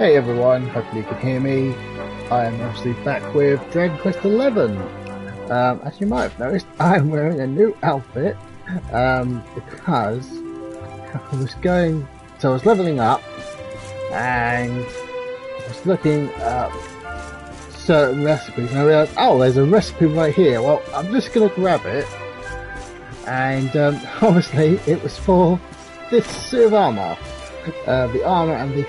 Hey everyone, hopefully you can hear me. I am obviously back with Dragon Quest XI. As you might have noticed, I'm wearing a new outfit because I was leveling up and I was looking at certain recipes and I realised, oh, there's a recipe right here. Well, I'm just going to grab it, and obviously it was for this suit of armour. The armour and the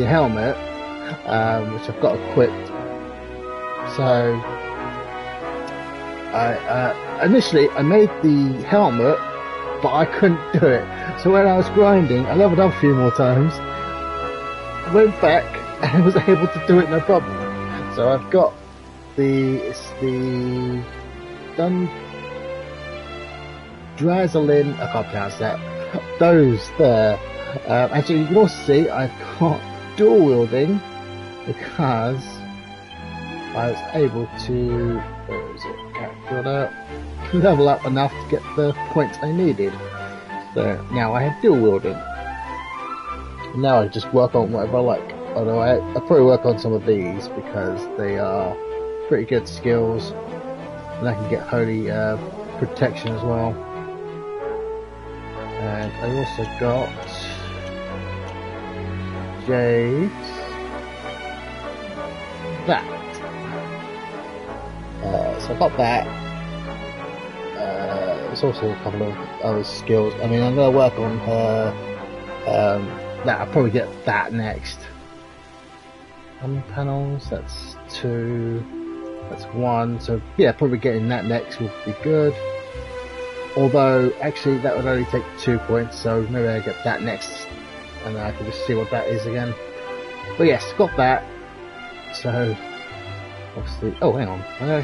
helmet, which I've got equipped. So initially I made the helmet, but I couldn't do it. So when I was grinding, I leveled up a few more times, went back and was able to do it no problem. So I've got the Drazolin, I can't pronounce that. Those there. As you can also see, I've got dual wielding because I was able to level up enough to get the points I needed. So now I have dual wielding. Now I just work on whatever I like. Although I probably work on some of these because they are pretty good skills, and I can get holy protection as well. And I also got Jade. So I got that. There's also a couple of other skills. I mean, I'm going to work on her. I'll probably get that next. How many panels? That's 2. That's 1. So yeah, probably getting that next would be good. Although, actually, that would only take 2 points, so maybe I get that next, and then I can just see what that is again. But yes, got that. So, obviously, oh, hang on, I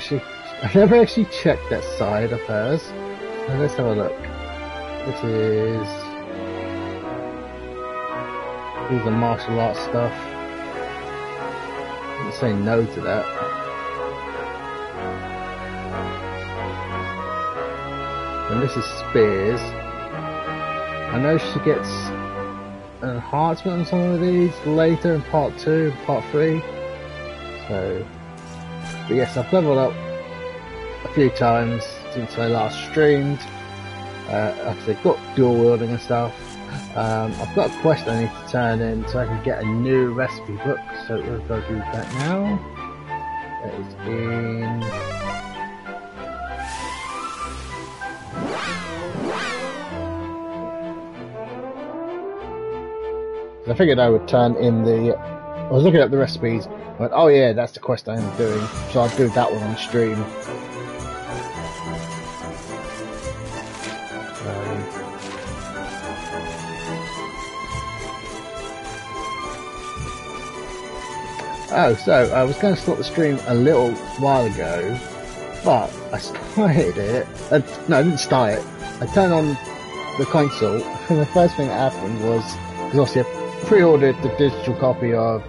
never actually checked that side of hers. So let's have a look. These are martial arts stuff. I didn't say no to that. And this is spears. I know she gets an enhancement on some of these later in part 2, part 3. So, but yes, I've leveled up a few times since I last streamed. I've got dual wielding and stuff. I've got a quest I need to turn in so I can get a new recipe book. So we'll go do that now. That is in. I figured I would turn in I was looking at the recipes, I went, oh yeah, that's the quest I am doing, so I'll do that one on stream. So I was going to start the stream a little while ago, but I started it, no, I didn't start it, I turned on the console, and the first thing that happened was, because obviously I pre-ordered the digital copy of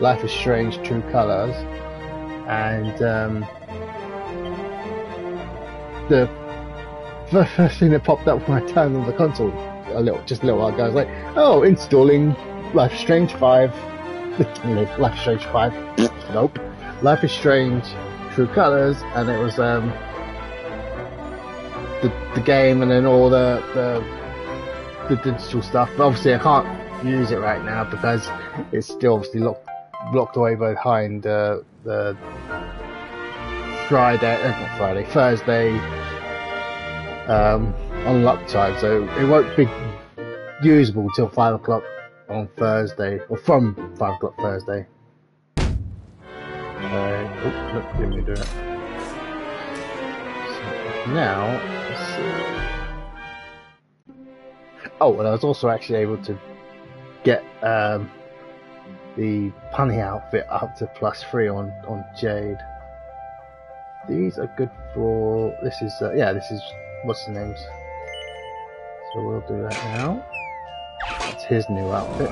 Life is Strange True Colors, and the first thing that popped up when I turned on the console just a little while ago, I was like, oh, installing Life is Strange 5. Life is Strange 5. Nope. Life is Strange True Colors, and it was the game, and then all the digital stuff. But obviously I can't use it right now because it's still obviously locked away behind the Thursday unlock time, so it won't be usable till 5 o'clock on Thursday, or from 5 o'clock Thursday. Look, let me do it. So now, let's see. Oh, and I was also actually able to get the punny outfit up to +3 on Jade. These are good for. This is what's the names. So we'll do that now. That's his new outfit.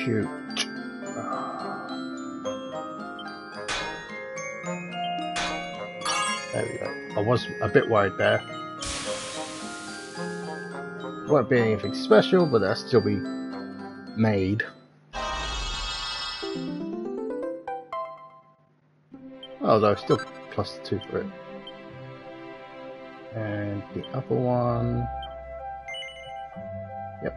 shoot. There we go. I was a bit worried there. Won't be anything special, but that'll still be made. Although still +2 for it. And the upper one. Yep.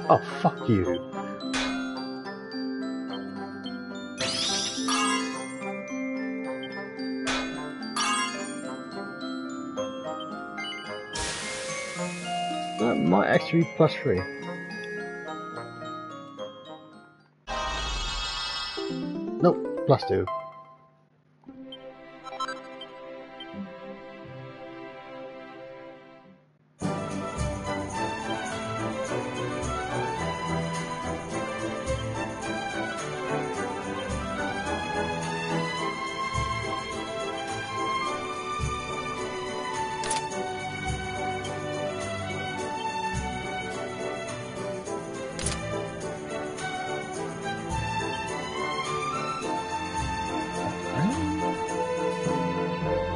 Oh, fuck you. That might actually be +3. Nope, +2.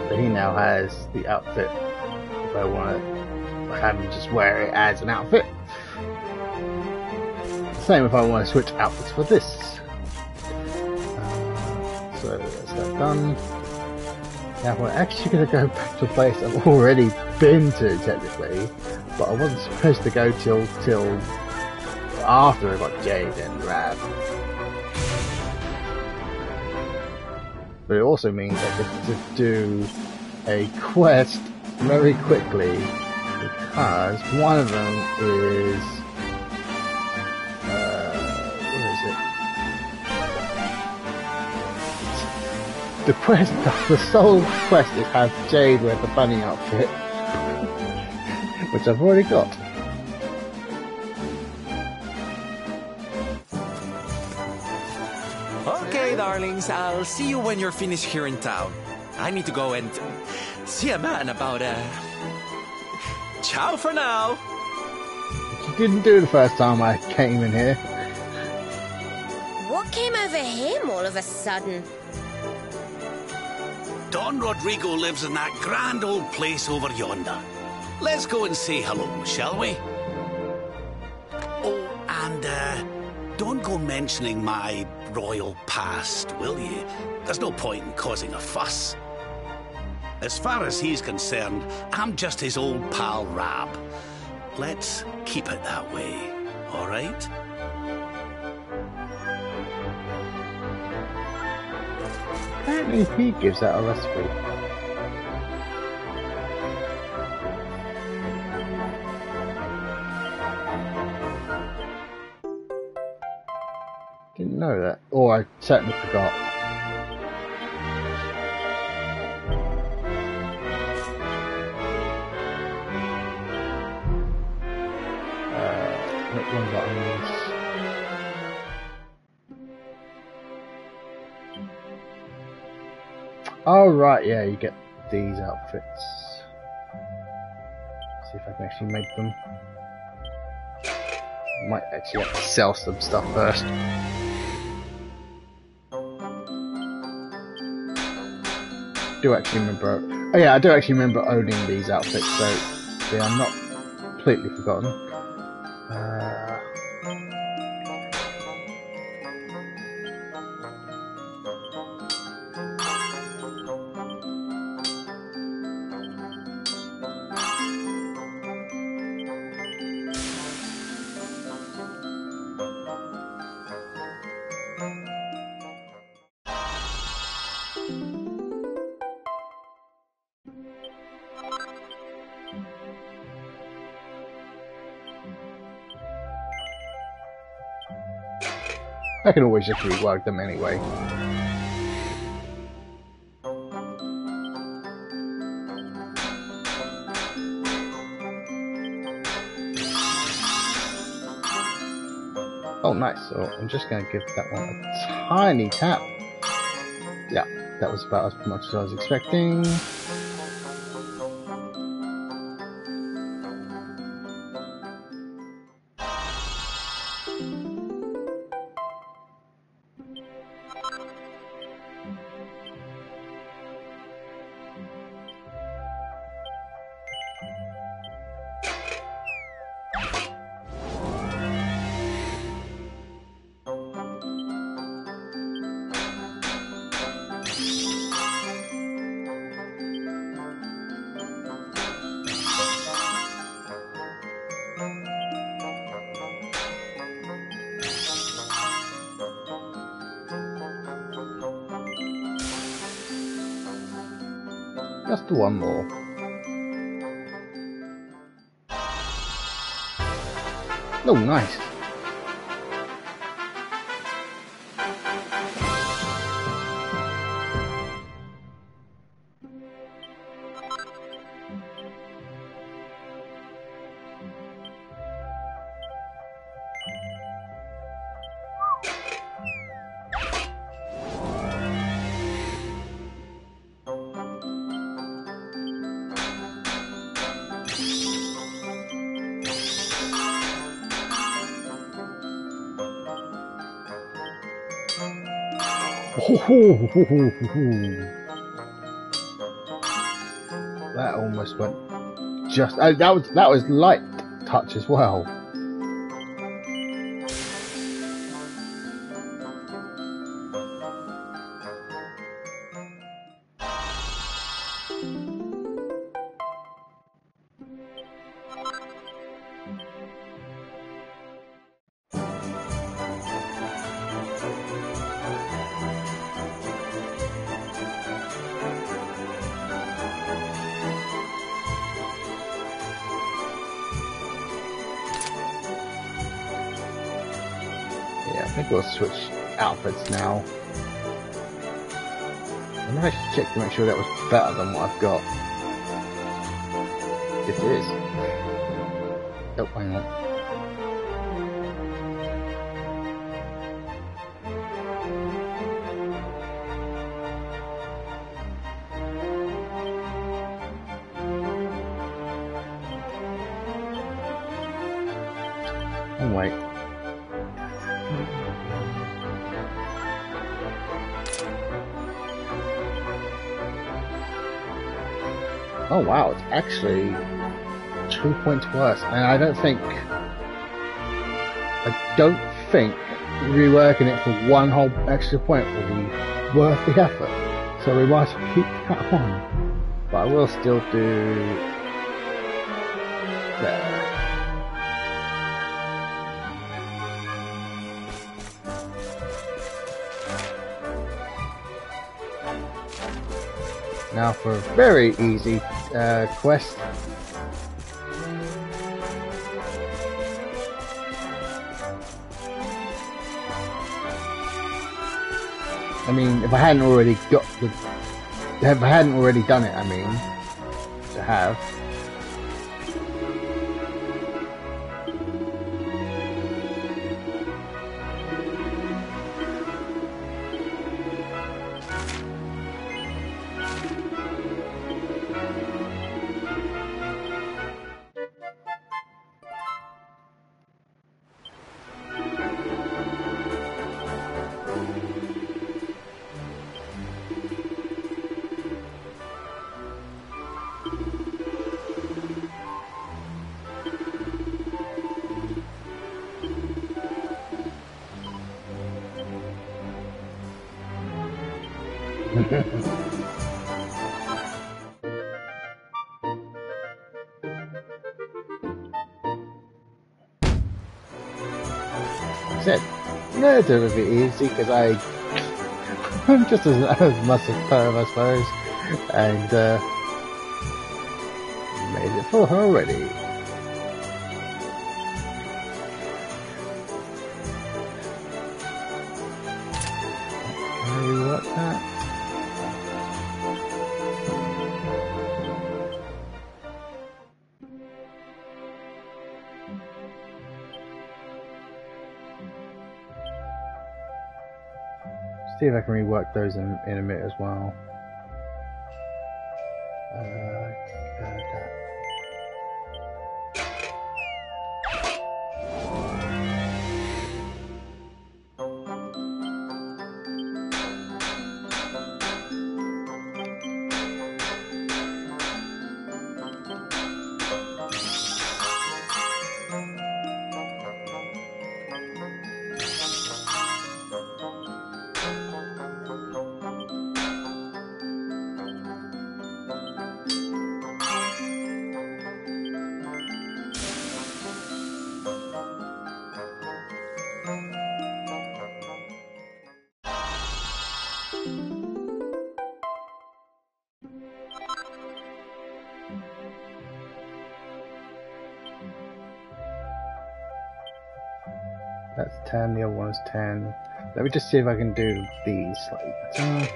So he now has the outfit if I want to have him just wear it as an outfit. Same if I want to switch outfits for this. So that's that done. Now we're actually going to go back to a place I've already been to technically, but I wasn't supposed to go till after I got Jade and Rab. But it also means I get to do a quest very quickly because one of them is what is it? The quest, the sole quest is have Jade wear the bunny outfit, which I've already got. Okay, darlings, I'll see you when you're finished here in town. I need to go and see a man about ciao for now. Which you didn't do the first time I came in here. What came over him all of a sudden? Don Rodrigo lives in that grand old place over yonder. Let's go and say hello, shall we? Oh, and don't go mentioning my royal past, will you? There's no point in causing a fuss. As far as he's concerned, I'm just his old pal Rab. Let's keep it that way, all right? Apparently he gives out a recipe. Didn't know that. Or I certainly forgot. What one buttons? Oh right, yeah, you get these outfits. See if I can actually make them. Might actually have to sell some stuff first. Do actually remember? Oh yeah, I do actually remember owning these outfits, so they are not completely forgotten. I can always just rework them anyway. Oh, nice. So I'm just going to give that one a tiny tap. Yeah, that was about as much as I was expecting. Let's do one more. Oh, nice. That almost went just. That was light touch as well. Yeah, I think we'll switch outfits now. I might check to make sure that was better than what I've got. It is. Oh, hang on. Oh, wait. Oh wow, it's actually 2 points worse, and I don't think reworking it for one whole extra point will be worth the effort. So we might keep that on, but I will still do that. Now for a very easy quest. I mean, if I hadn't already done it, I mean, to have. That's it. Relatively easy because I'm just as much as perv, I suppose, and made it for her already. Can I rework that? See if I can rework those in a minute as well. That's 10, the other one is 10. Let me just see if I can do these slightly better.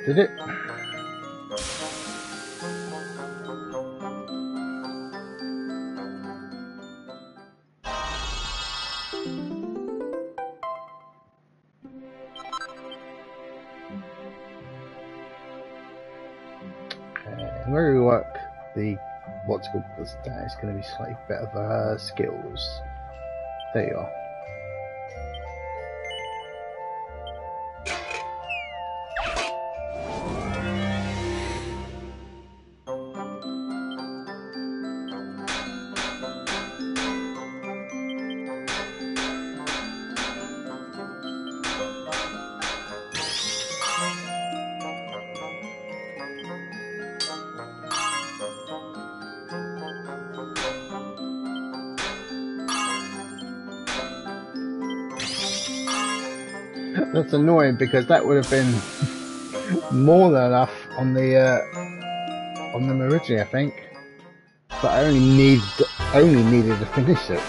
Did it? I'm going to rework the what's called this. It's going to be slightly better for skills. There you are. That's annoying because that would have been more than enough on them originally, I think. But I only needed to finish it.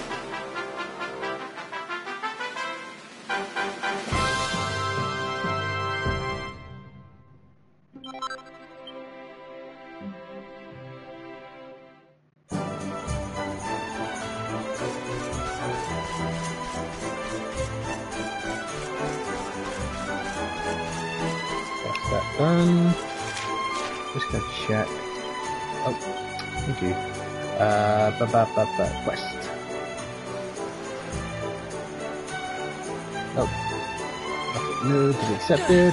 Done. Just gonna check. Oh, thank you. Quest. Oh, no, to be accepted.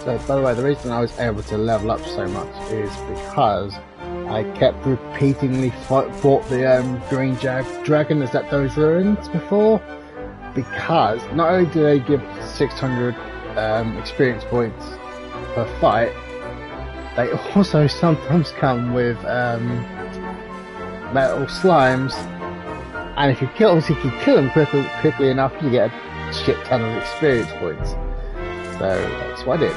So, by the way, the reason I was able to level up so much is because I kept repeatedly fought the green dragon that's at those ruins before, because not only do they give 600 experience points per fight, they also sometimes come with metal slimes, and if you kill them quickly enough, you get a shit ton of experience points. So that's what I did.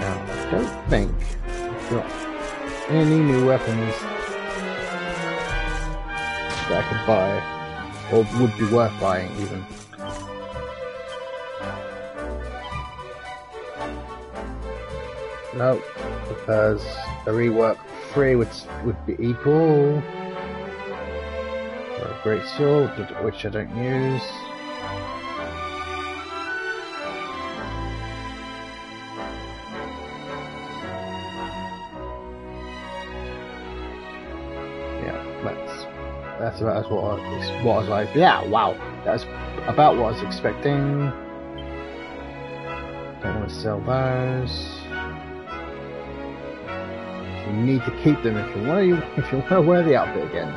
Now I don't think I've got any new weapons that I could buy, or would be worth buying even. No, because the rework 3 would be equal. Or a great sword, which I don't use. That's about what I was like. Yeah, wow, that's about what I was expecting. Don't want to sell those. You need to keep them if you want to wear the outfit again.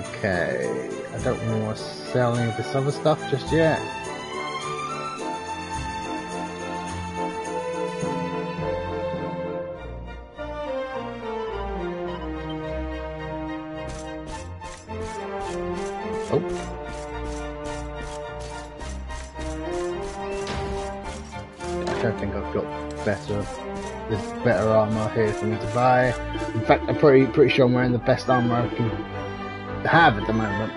Okay, I don't want to sell any of this other stuff just yet. Oh. I don't think I've got there's better armor here for me to buy. In fact, I'm pretty sure I'm wearing the best armor I can have at the moment.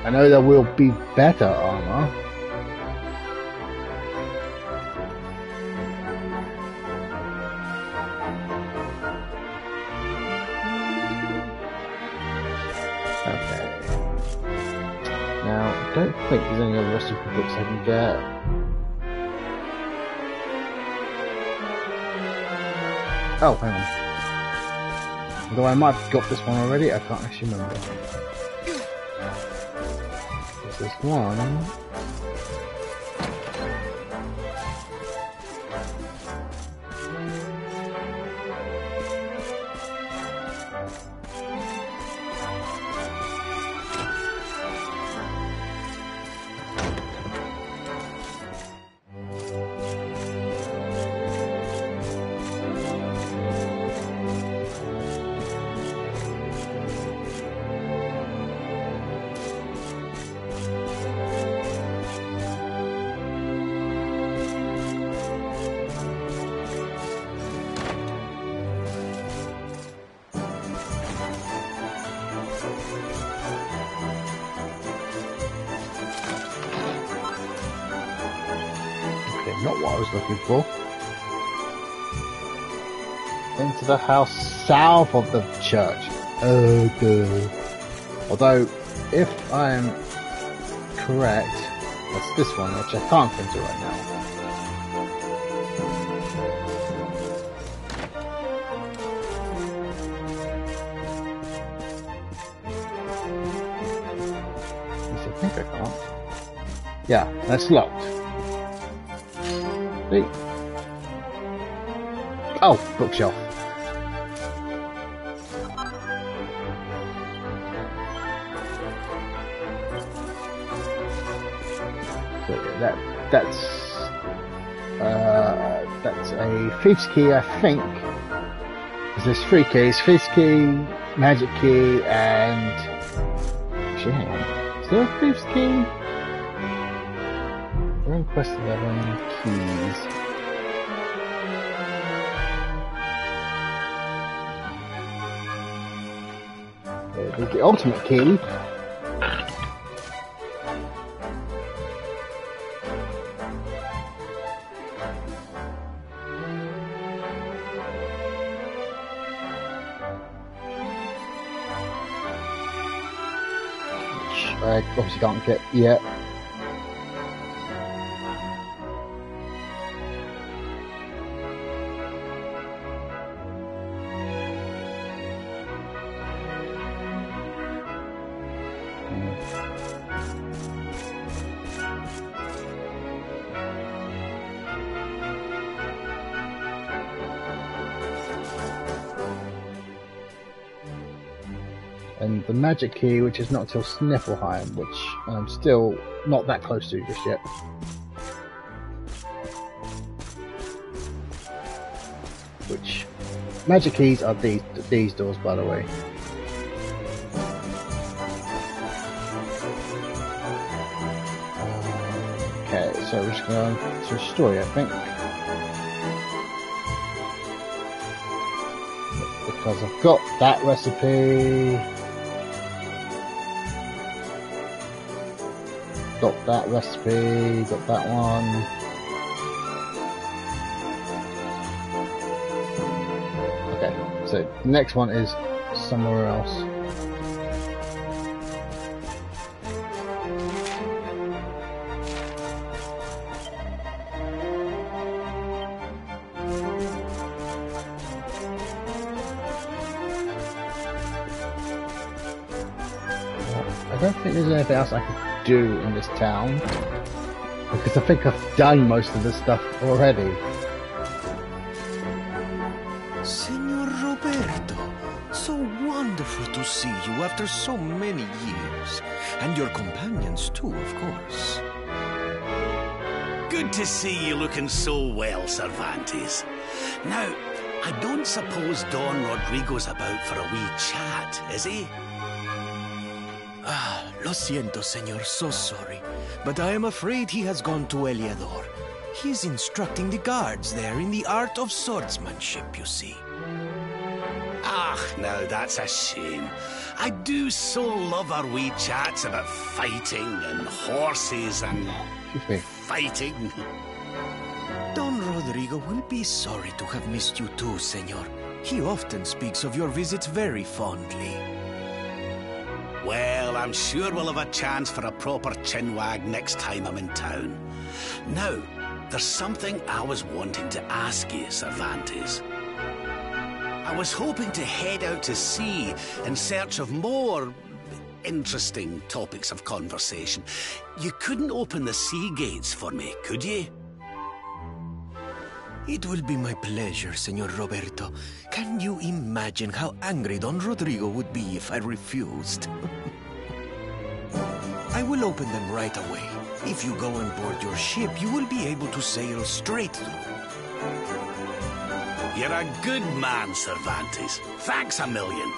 I know there will be better armor. Okay. Now, I don't think there's any other recipe books I can get. Oh, hang on. Although I might have got this one already, I can't actually remember. There's this one. Not what I was looking for. Into the house south of the church. Oh, good. Although, if I am correct, that's this one, which I can't enter right now. At least I think I can't. Yeah, that's locked. Oh, bookshelf. So yeah, that's a thief's key, I think. Because there's 3 keys: thief's key, magic key, and actually, hang on. Is there a thief's key? We're in quest 11 keys. The ultimate key. Which I obviously can't get yet. And the magic key, which is not till Sniffelheim, which I'm still not that close to just yet. Which magic keys are these doors, by the way. Okay, so we're just going to a story, I think. Because I've got that recipe. Got that recipe, got that one. Okay, so the next one is somewhere else. I don't think there's anything else I can do in this town, because I think I've done most of this stuff already. Signor Roberto, so wonderful to see you after so many years. And your companions too, of course. Good to see you looking so well, Cervantes. Now, I don't suppose Don Rodrigo's about for a wee chat, is he? Ah, lo siento, señor, so sorry. But I am afraid he has gone to Eliador. He is instructing the guards there in the art of swordsmanship, you see. Ah, now that's a shame. I do so love our wee chats about fighting and horses and fighting. Don Rodrigo will be sorry to have missed you too, senor. He often speaks of your visits very fondly. Well, I'm sure we'll have a chance for a proper chinwag next time I'm in town. Now, there's something I was wanting to ask you, Cervantes. I was hoping to head out to sea in search of more interesting topics of conversation. You couldn't open the sea gates for me, could you? It will be my pleasure, Senor Roberto. Can you imagine how angry Don Rodrigo would be if I refused? I will open them right away. If you go on board your ship, you will be able to sail straight through. You're a good man, Cervantes. Thanks a million.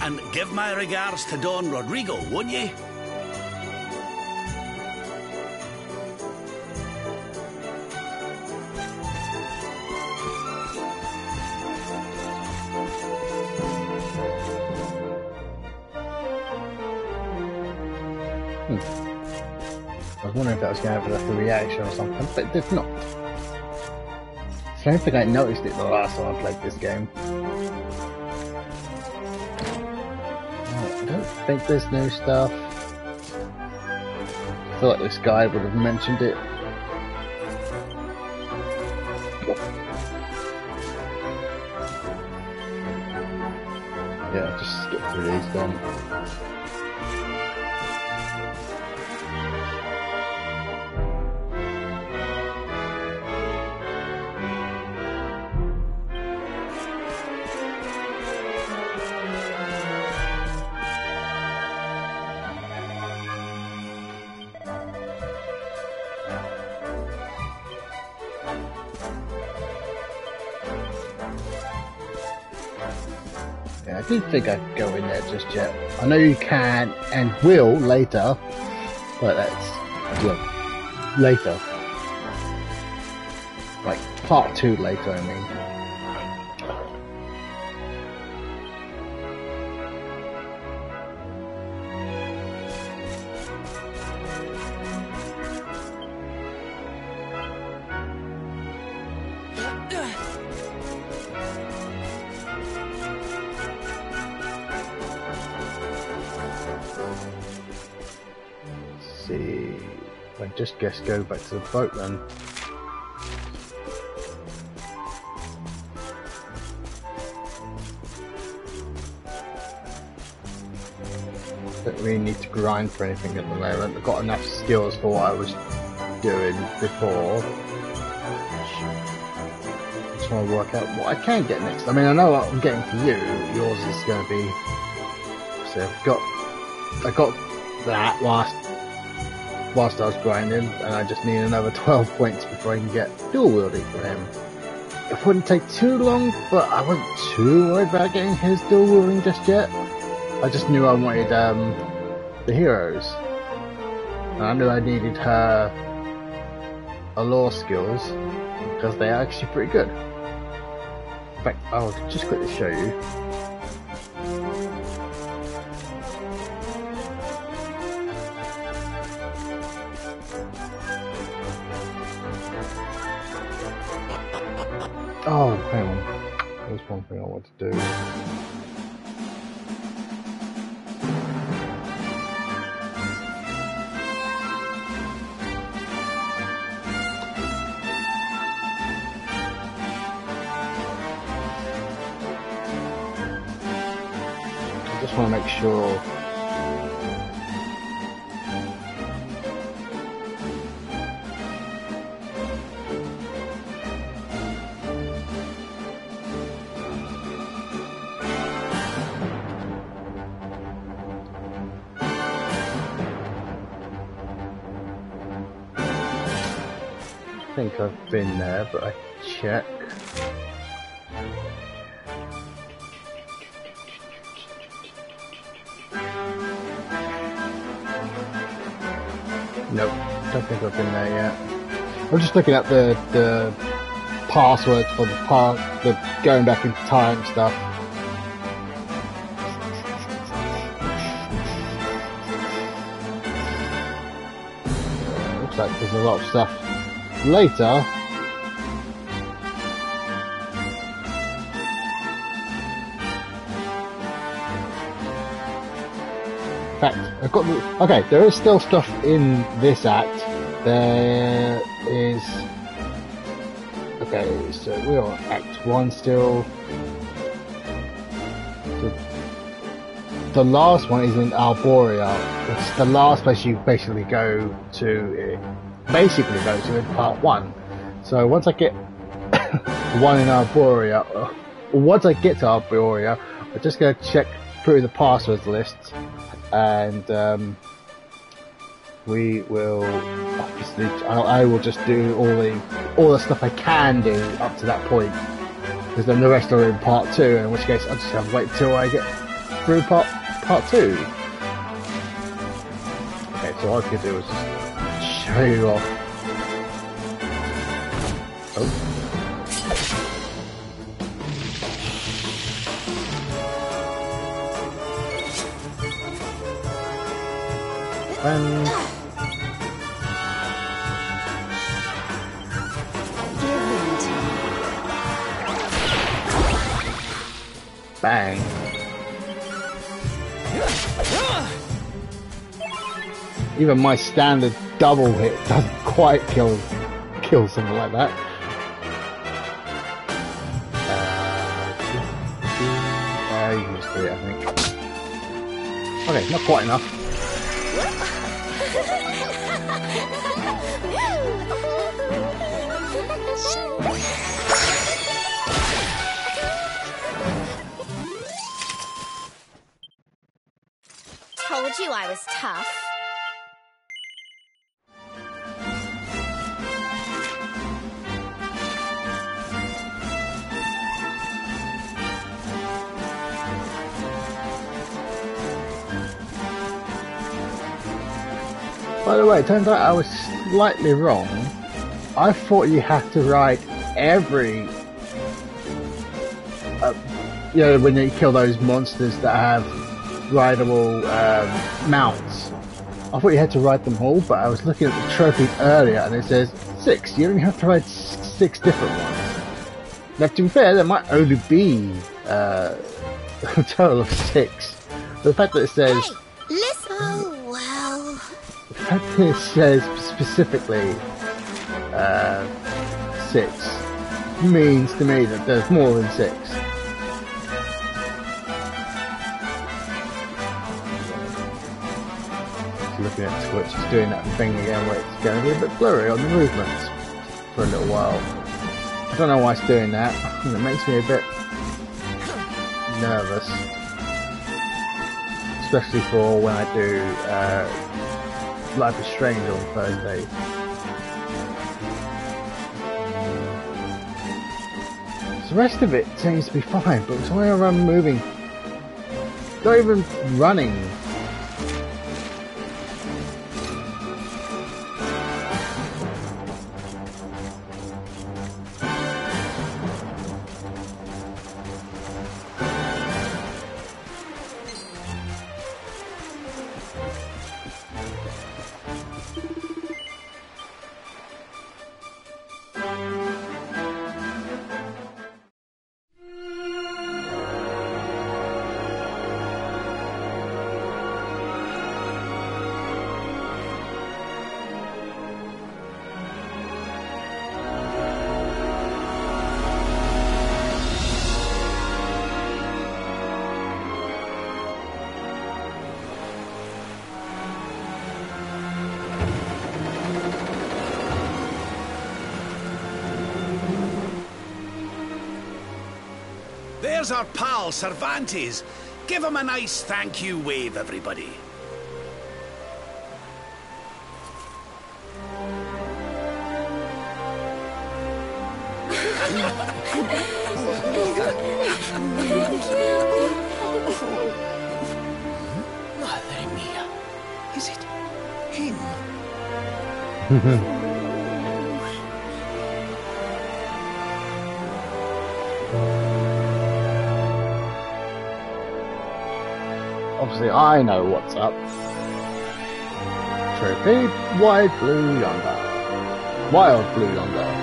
And give my regards to Don Rodrigo, won't you? I was wondering if that was going to have like a reaction or something, but it did not. I don't think I noticed it the last time I played this game. I don't think there's new stuff. I feel like this guy would have mentioned it. Yeah, just skip through these then. I didn't think I could go in there just yet. I know you can and will later, but that's, well, later. Like, part 2 later, I mean. See, I just guess go back to the boat then. Don't really need to grind for anything at the moment. I've got enough skills for what I was doing before. Just want to work out what I can get next. I mean, I know what I'm getting for you. Yours is going to be. So I got that whilst I was grinding, and I just need another 12 points before I can get dual wielding for him. It wouldn't take too long, but I wasn't too worried about getting his dual wielding just yet. I just knew I wanted the heroes, and I knew I needed her allure skills because they are actually pretty good. In fact, I'll just quickly show you. Oh, hang on. There's one thing I want to do. I just want to make sure. think I've been there, but I check. Nope, don't think I've been there yet. I'm just looking at the passwords for the going back in time stuff. Looks like there's a lot of stuff later. In fact, I've got the... Okay, there is still stuff in this act. There is... Okay, so we're on Act 1 still. The last one is in Arborea. It's the last place you basically go to... Basically go to in Part 1. So once I get one in Arborea... Once I get to Arborea, I'm just going to check through the passwords list. And we will obviously I will just do all the stuff I can do up to that point, because then the rest are in part 2, in which case I'll just have to wait till I get through part 2. Okay, so all I could do is just show you off. Oh. And bang. Even my standard double hit doesn't quite kill something like that. You used to it, I think. Okay, not quite enough. Told you I was tough. By the way, it turns out I was slightly wrong. I thought you had to ride every... you know, when you kill those monsters that have rideable mounts. I thought you had to ride them all, but I was looking at the trophies earlier and it says 6. You only have to ride 6 different ones. Now, to be fair, there might only be a total of 6. But the fact that it says... Hey, listen! Oh, well... The fact that it says specifically 6 means to me that there's more than 6. Looking at Twitch, it's doing that thing again where it's going to be a bit blurry on the movements for a little while. I don't know why it's doing that. It makes me a bit nervous, especially for when I do Life is Strange on Thursday. The rest of it seems to be fine, but it's when I'm moving, not even running. There's our pal, Cervantes. Give him a nice thank you wave, everybody. Madre mia. Is it him? Obviously, I know what's up. Trophy, wide blue yonder. Wild blue yonder.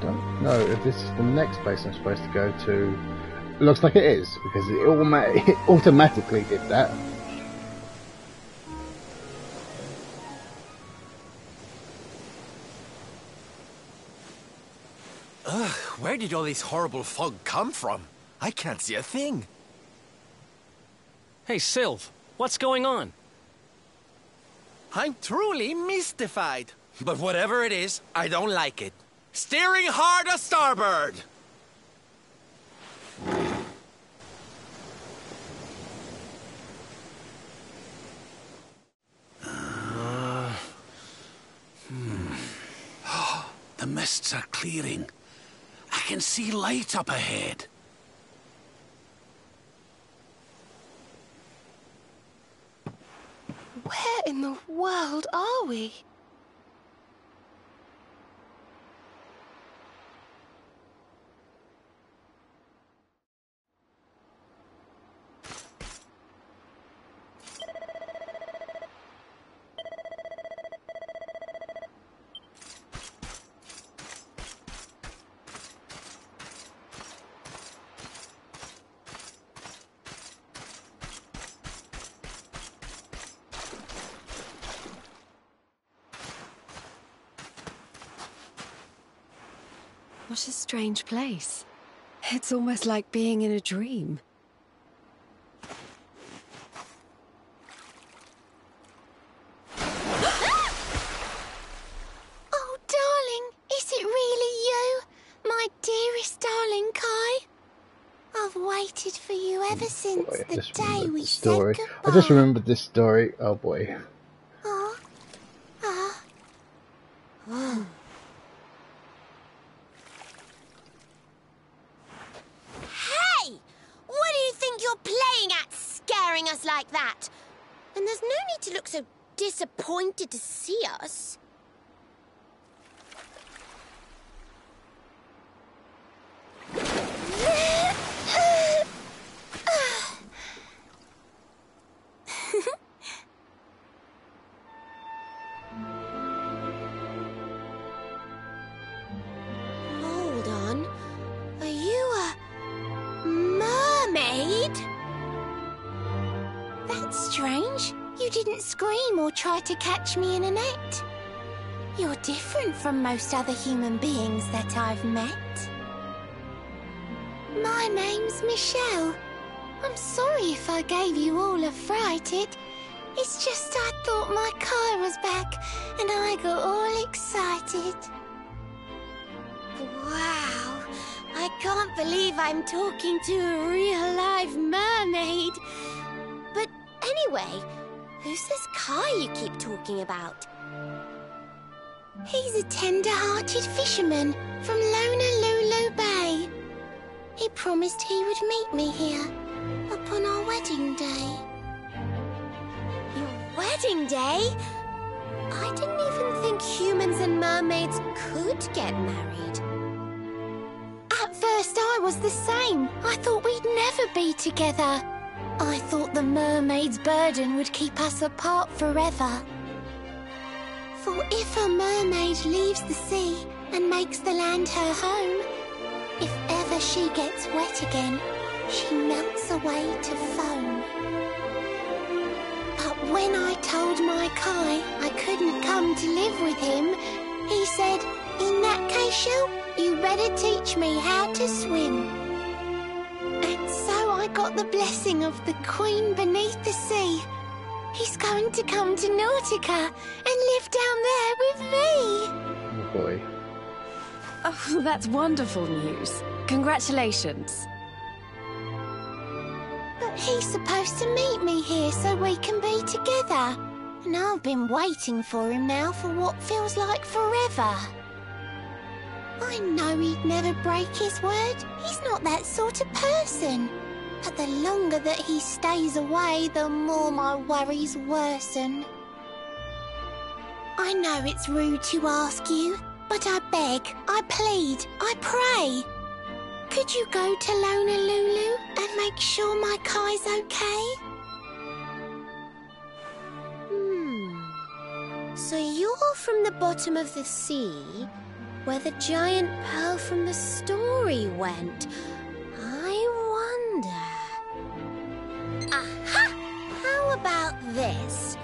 Don't know if this is the next place I'm supposed to go to. It looks like it is, because it automatically did that. Ugh, where did all this horrible fog come from? I can't see a thing. Hey, Sylv, what's going on? I'm truly mystified. But whatever it is, I don't like it. Steering hard a starboard! The mists are clearing. I can see light up ahead. Where in the world are we? What a strange place. It's almost like being in a dream. Oh, darling, is it really you? My dearest darling Kai? I've waited for you ever since Boy, the day we said story. goodbye. I just remembered this story. Oh boy. Hey! What do you think you're playing at, scaring us like that? And there's no need to look so disappointed to see us. Hold on. Are you a mermaid? That's strange. You didn't scream or try to catch me in a net. You're different from most other human beings that I've met. My name's Michelle. I'm sorry if I gave you all a fright. It's just I thought my Kai was back and I got all excited. Wow, I can't believe I'm talking to a real live mermaid. But anyway, who's this Kai you keep talking about? He's a tender-hearted fisherman from Honolulu Bay. He promised he would meet me here upon our wedding day. Your wedding day? I didn't even think humans and mermaids could get married. At first I was the same. I thought we'd never be together. I thought the mermaid's burden would keep us apart forever. For if a mermaid leaves the sea and makes the land her home, if ever she gets wet again, she melts away to foam. But when I told my Kai I couldn't come to live with him, he said, "In that case, Shell, you better teach me how to swim." And so I got the blessing of the Queen beneath the sea. He's going to come to Nautica and live down there with me. Oh boy. Oh, that's wonderful news. Congratulations. But he's supposed to meet me here so we can be together. And I've been waiting for him now for what feels like forever. I know he'd never break his word. He's not that sort of person. But the longer that he stays away, the more my worries worsen. I know it's rude to ask you, but I beg, I plead, I pray. Could you go to Honolulu and make sure my Kai's okay? So you're from the bottom of the sea, where the giant pearl from the story went. I wonder... Aha! How about this?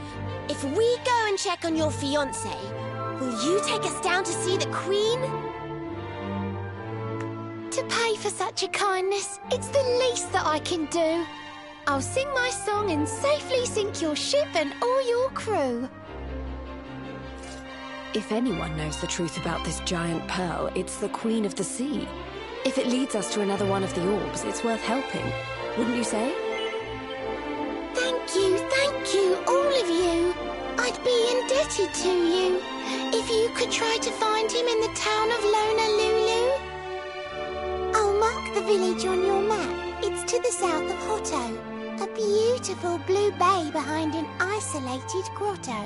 If we go and check on your fiancé, will you take us down to see the Queen? To pay for such a kindness, it's the least that I can do. I'll sing my song and safely sink your ship and all your crew. If anyone knows the truth about this giant pearl, it's the Queen of the Sea. If it leads us to another one of the orbs, it's worth helping. Wouldn't you say? Thank you, all of you. I'd be indebted to you. If you could try to find him in the town of Honolulu. I'll mark the village on your map. It's to the south of Hotto. A beautiful blue bay behind an isolated grotto.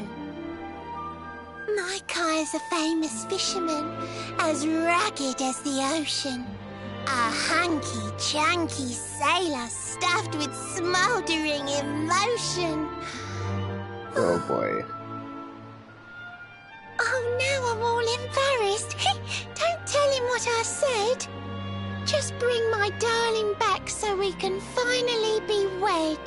My Kai is a famous fisherman, as rugged as the ocean. A hanky-chanky sailor stuffed with smouldering emotion. Oh boy. Oh, now I'm all embarrassed. Don't tell him what I said. Just bring my darling back so we can finally be wed.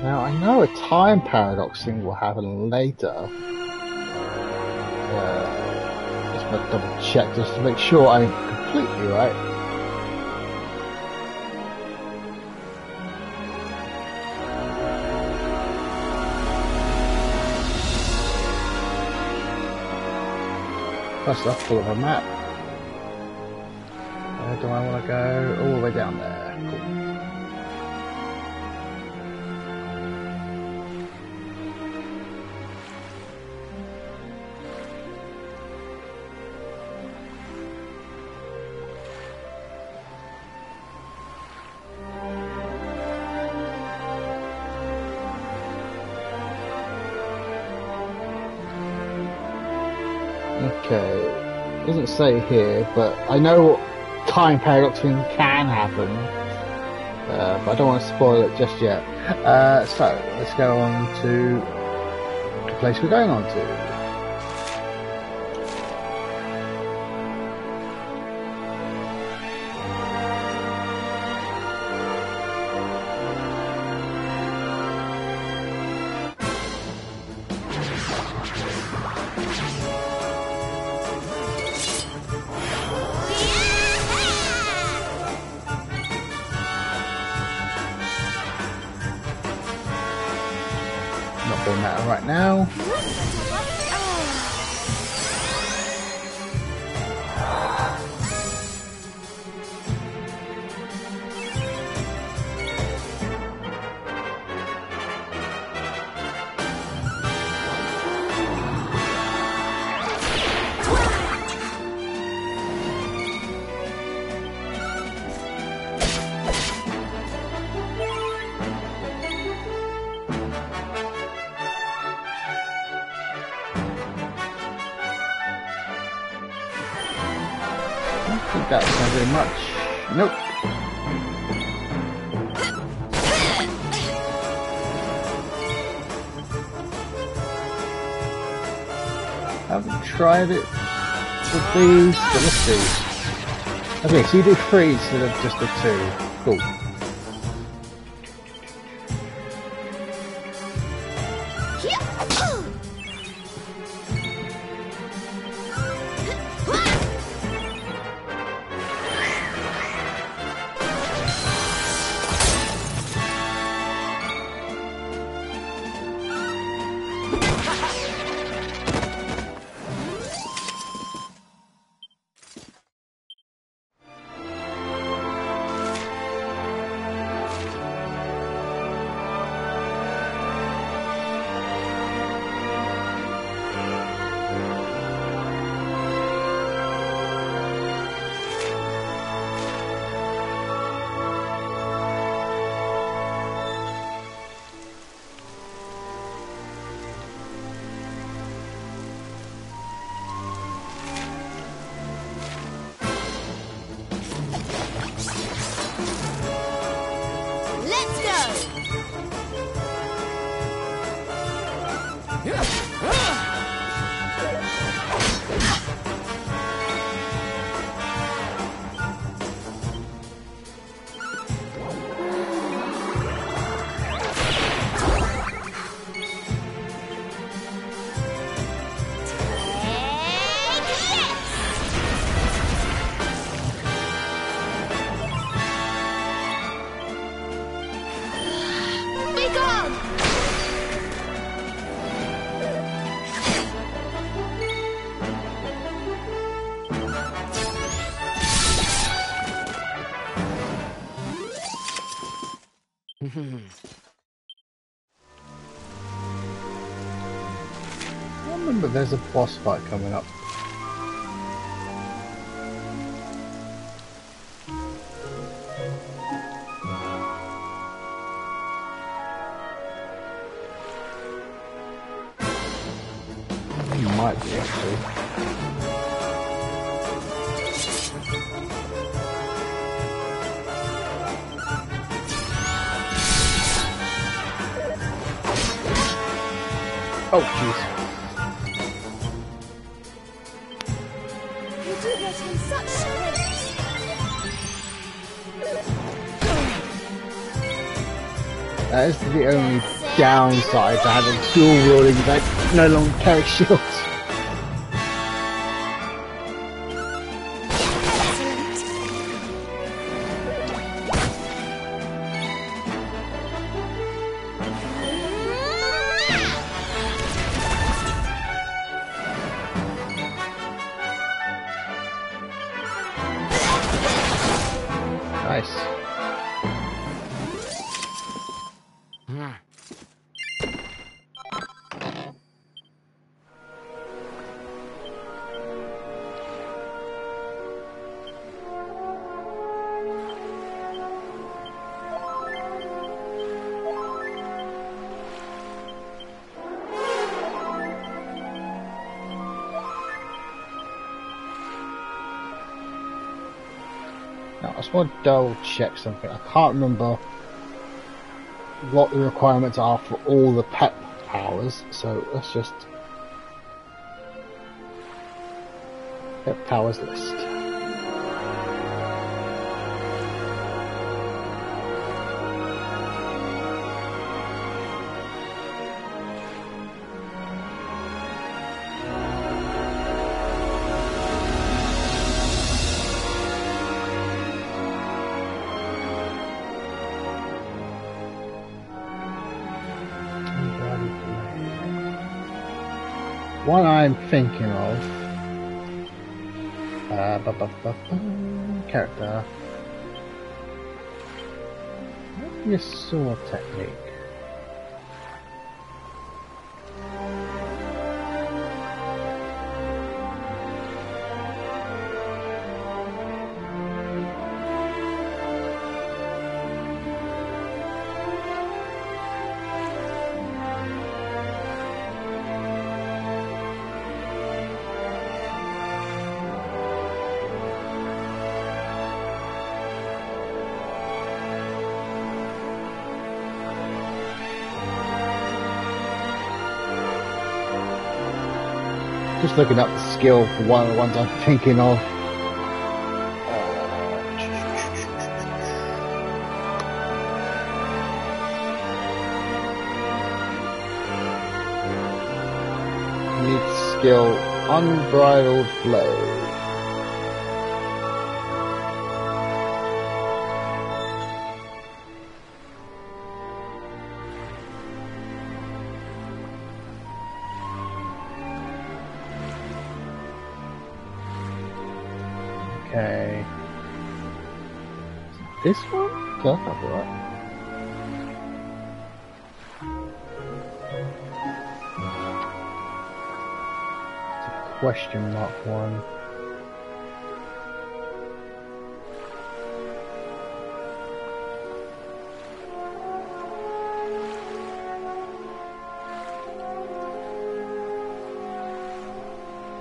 Now I know a time paradox thing will happen later. Just gonna double check just to make sure I'm completely right. First off, pull up a map. Where do I want to go? All the way down there. Cool. Okay, doesn't say here, but I know what time paradoxing can happen, but I don't want to spoil it just yet. So, let's go on to the place we're going on to. Not doing that right now. think that's not very much. Nope. Haven't tried it with these, but let's see. Okay, so you do 3 instead of just the 2. Cool. I remember there's a boss fight coming up. Might be actually. Oh jeez. You do get in such strength. That is the only downside to having dual wielding that no longer carry shields. Nice. Now, I just want to double check something. I can't remember what the requirements are for all the pet powers, so let's just pet powers list. One I'm thinking of, character, maybe a sword technique. Just looking up the skill for one of the ones I'm thinking of. Need skill Unbridled Flow. Okay. This one? That's not right. It's a question mark one.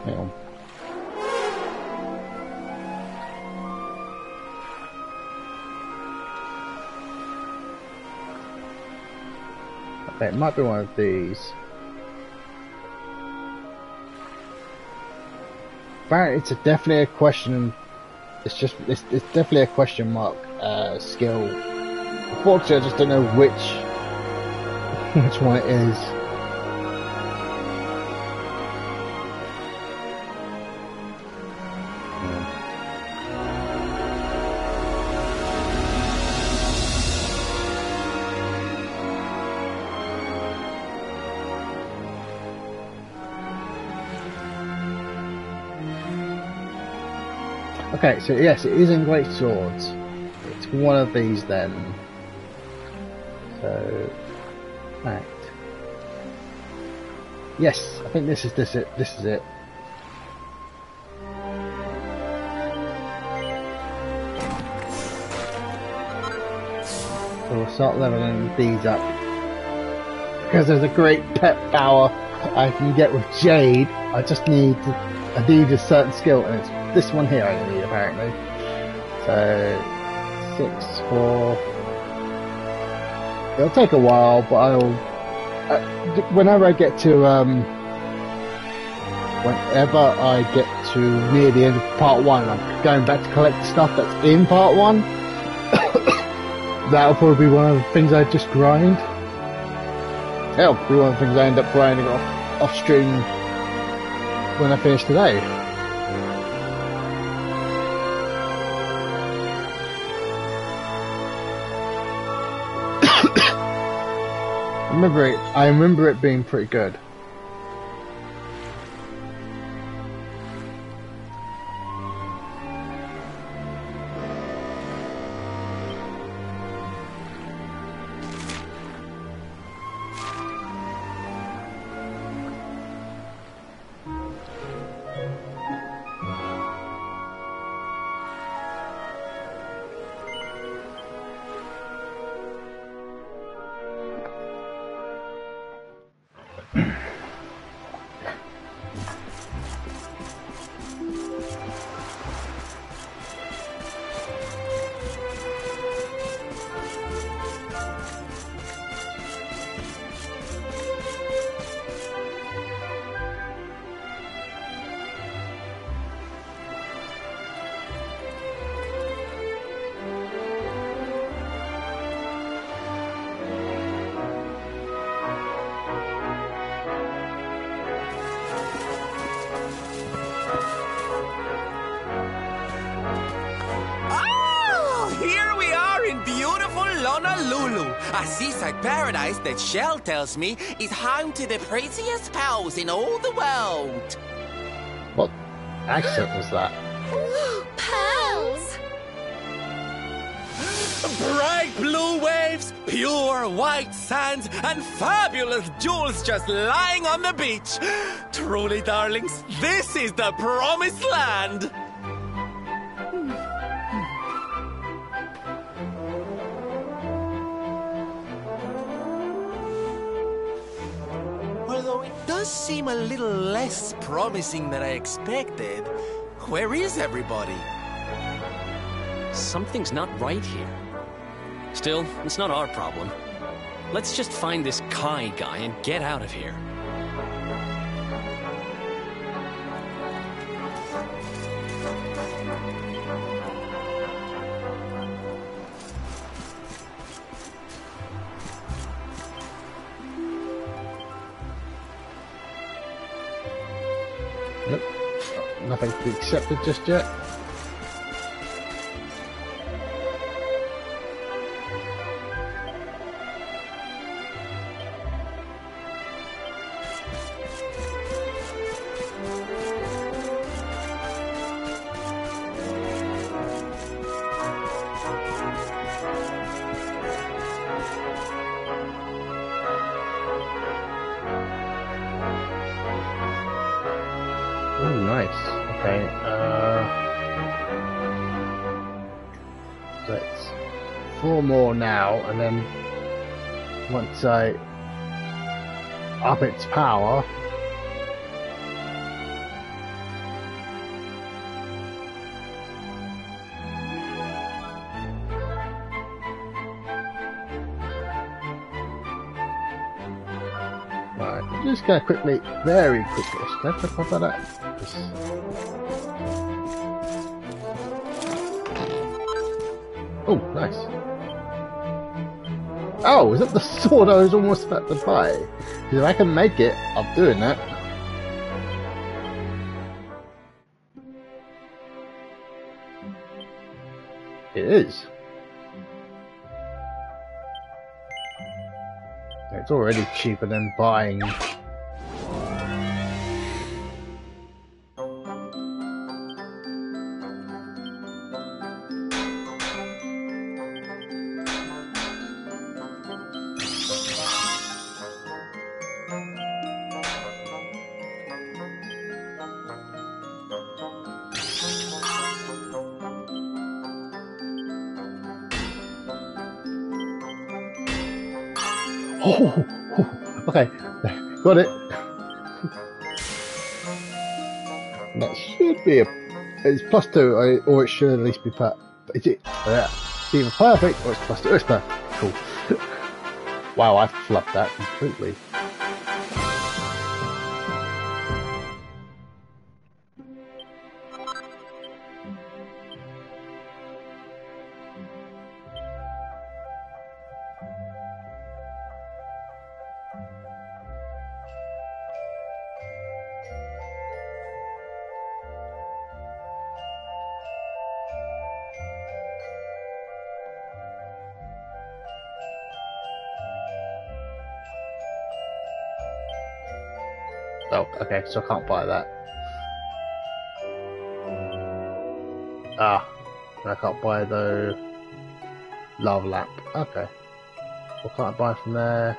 Hang on. It might be one of these. Apparently, it's definitely a question. It's definitely a question mark skill. Unfortunately, I just don't know which one it is. Okay, so yes, it is in Great Swords. It's one of these then. So, fact. Yes, I think this is it. This is it. So we'll start leveling these up. Because there's a great pet power I can get with Jade. I need a certain skill, and it's this one here I need apparently. So 6, 4. It'll take a while, but I'll whenever I get to near the end of part 1, I'm going back to collect the stuff that's in part 1. That'll probably be one of the things I just grind. That'll be one of the things I end up grinding off stream when I finish today. I remember it being pretty good. A seaside paradise that Shell tells me is home to the prettiest pearls in all the world. What accent was that? Pearls! Bright blue waves, pure white sands, and fabulous jewels just lying on the beach. Truly, darlings, this is the promised land. Although it does seem a little less promising than I expected. Where is everybody? Something's not right here. Still, it's not our problem. Let's just find this Kai guy and get out of here. Nope. Nothing to be accepted just yet. Oh, nice. Okay, so it's 4 more now, and then once I up its power, right, I'm just gonna quickly, very quickly, can I talk about that? Oh, nice. Oh, is that the sword I was almost about to buy? Because if I can make it, I'm doing that. It is. It's already cheaper than buying. Oh, okay, got it. That should be it's +2, or it should at least be is it? Yeah, it's either perfect or it's +2. It's perfect. Cool. Wow, I flubbed that completely. Oh, okay, so I can't buy that. Ah, I can't buy the lava lamp. Okay. What can't I buy from there?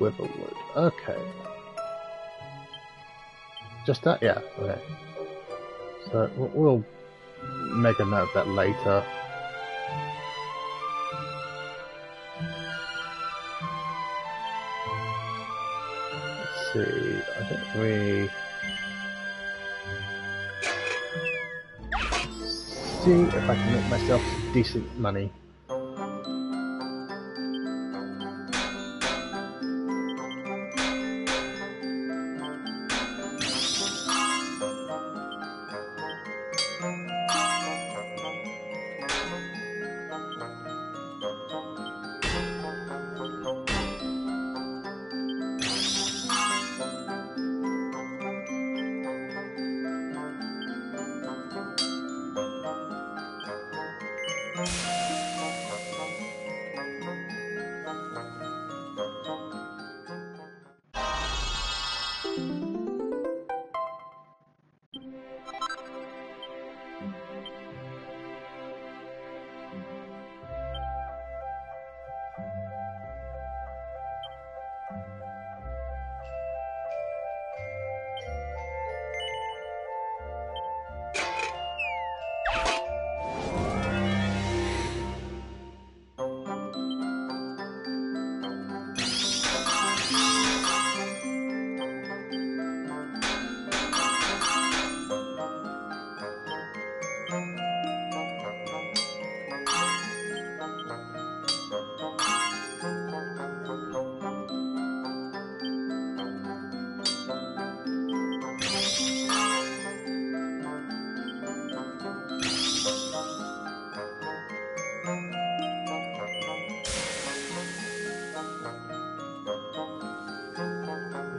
Witherwood. Okay. Just that? Yeah, okay. So we'll make a note of that later. See, I think we see if I can make myself some decent money.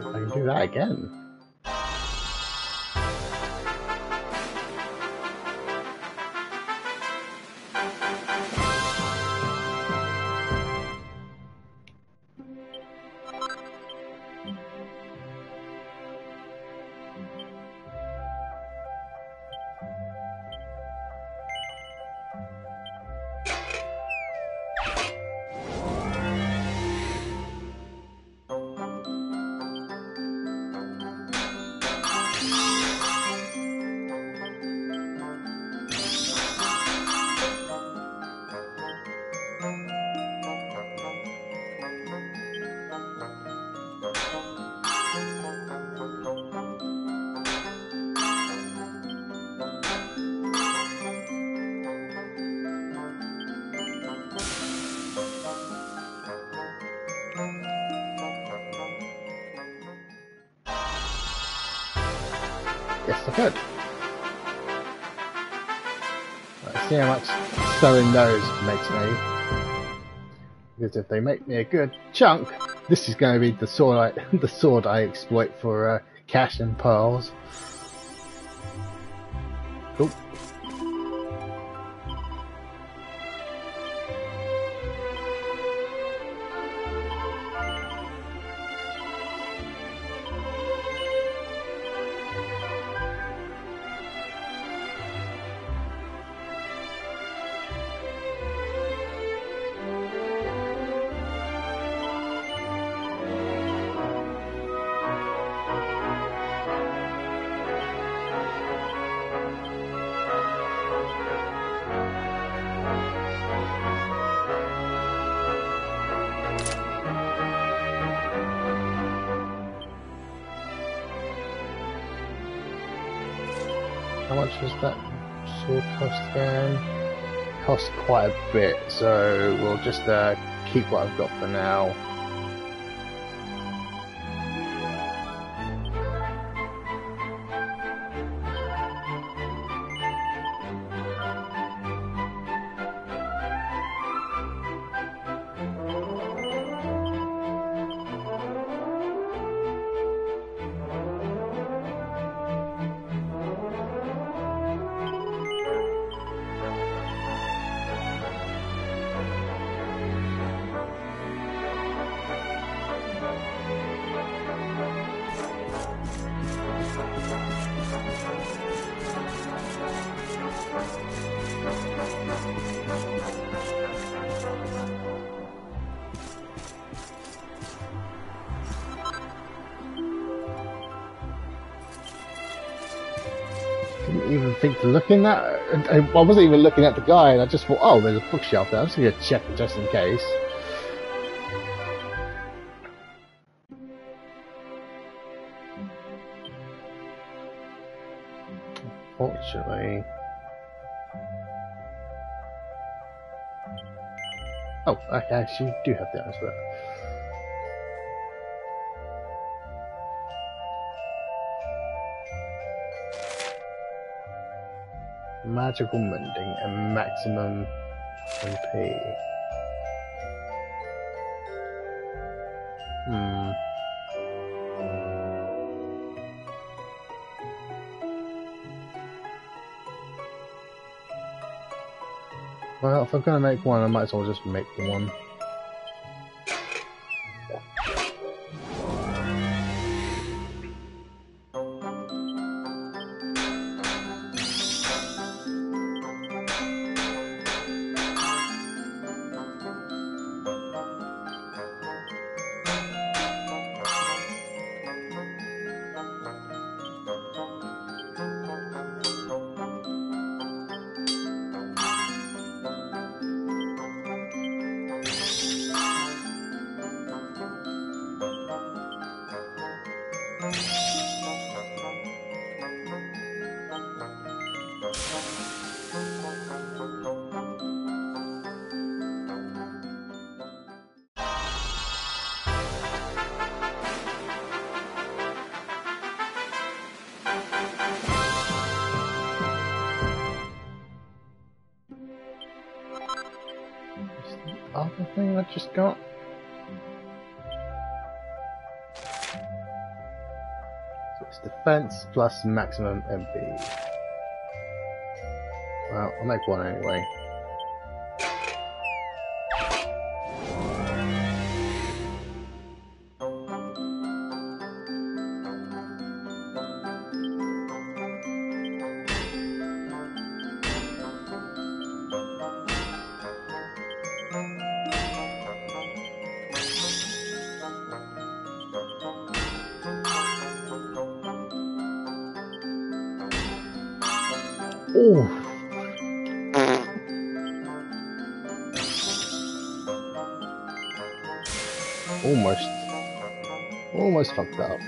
I can do that again. Yes, I could. Let's see how much selling those makes me. Because if they make me a good chunk, this is going to be the sword I exploit for cash and pearls. Cool. How much does that sword cost again? Costs quite a bit, so we'll just keep what I've got for now. Didn't even think to look in that. I wasn't even looking at the guy, and I just thought, oh, there's a bookshelf there. I'm just going to check it just in case. Unfortunately. Oh, I actually do have the answer. Magical mending and maximum MP. Well, if I'm gonna make one, I might as well just make the one. Other thing I just got. So it's defense plus maximum MP. Well, I'll make one anyway. Oh. Almost fucked up.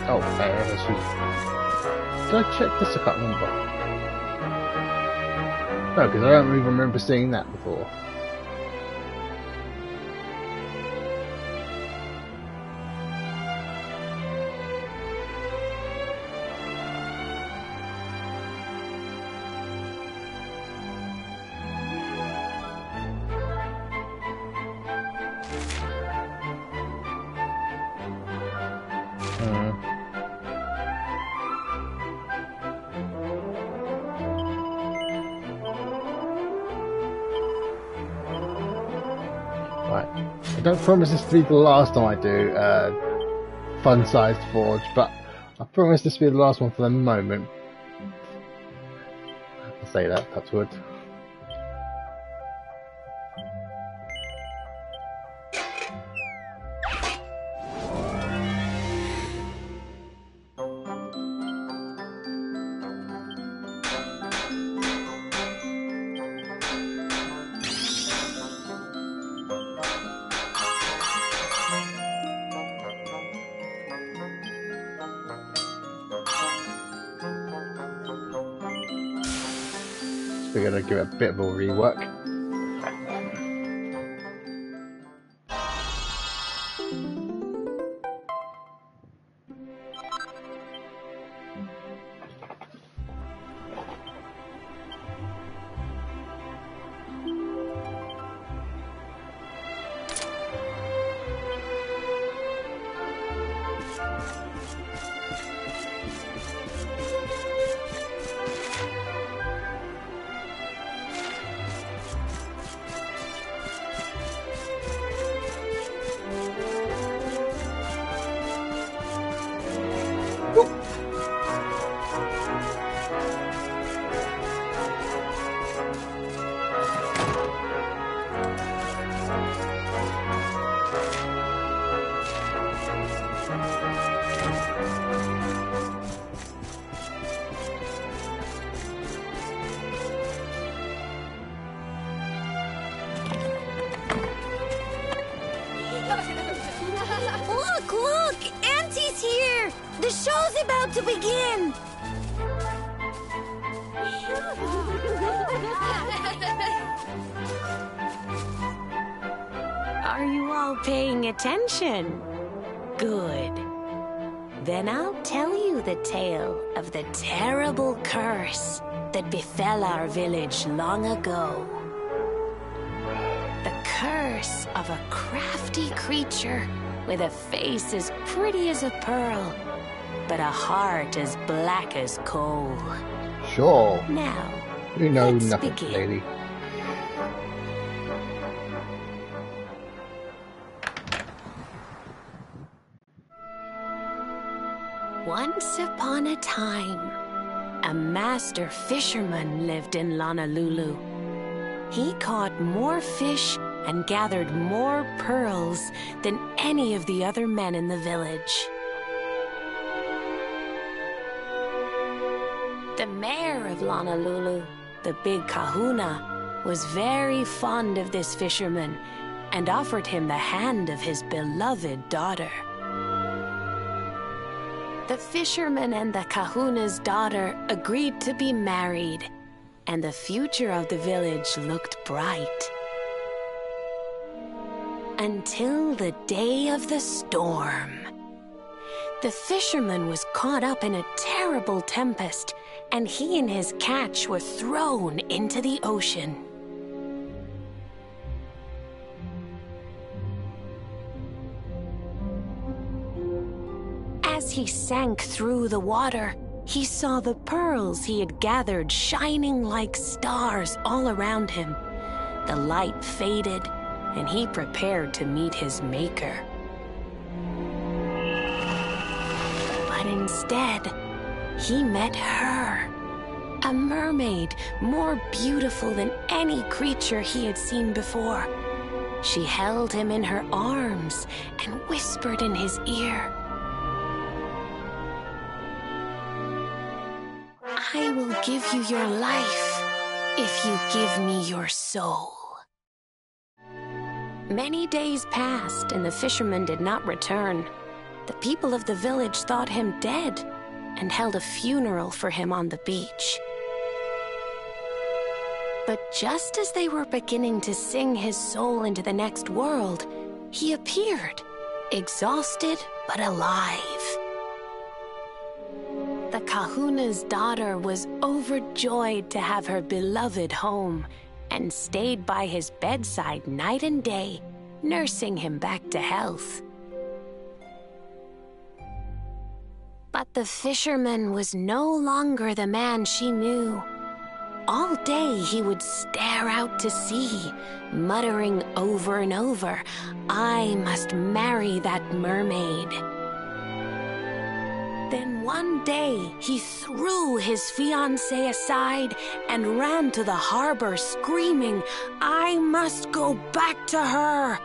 Oh, did I check this? I can't remember. No, because I don't even remember seeing that before. Right. I don't promise this to be the last time I do fun-sized forge, but I promise this to be the last one for the moment. I'll say that, touch wood. We're going to give it a bit of a rework. Look! Auntie's here! The show's about to begin! Are you all paying attention? Good. Then I'll tell you the tale of the terrible curse that befell our village long ago. The curse of a crafty creature with a face as pretty as a pearl, but a heart as black as coal. Sure. Now, You know let's nothing, begin. lady. Once upon a time, a master fisherman lived in Honolulu. He caught more fish and gathered more pearls than any of the other men in the village. The mayor of Honolulu, the big kahuna, was very fond of this fisherman and offered him the hand of his beloved daughter. The fisherman and the kahuna's daughter agreed to be married, and the future of the village looked bright. Until the day of the storm. The fisherman was caught up in a terrible tempest, and he and his catch were thrown into the ocean. As he sank through the water, he saw the pearls he had gathered shining like stars all around him. The light faded, and he prepared to meet his maker. But instead, he met her, a mermaid more beautiful than any creature he had seen before. She held him in her arms and whispered in his ear, "I will give you your life if you give me your soul." Many days passed, and the fisherman did not return. The people of the village thought him dead and held a funeral for him on the beach. But just as they were beginning to sing his soul into the next world, he appeared, exhausted but alive. The kahuna's daughter was overjoyed to have her beloved home and stayed by his bedside night and day, nursing him back to health. But the fisherman was no longer the man she knew. All day he would stare out to sea, muttering over and over, "I must marry that mermaid." Then one day he threw his fiancée aside and ran to the harbor screaming, "I must go back to her."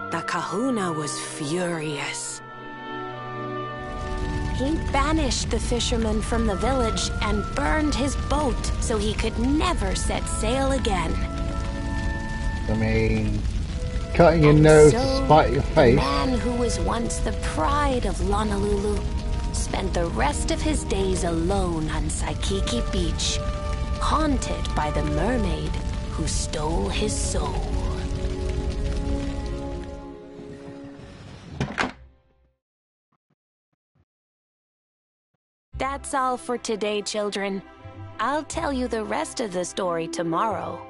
The kahuna was furious. He banished the fisherman from the village and burned his boat so he could never set sail again. I mean, cutting your nose to spite your face. The man who was once the pride of Honolulu spent the rest of his days alone on Saikiki Beach, haunted by the mermaid who stole his soul. That's all for today, children. I'll tell you the rest of the story tomorrow.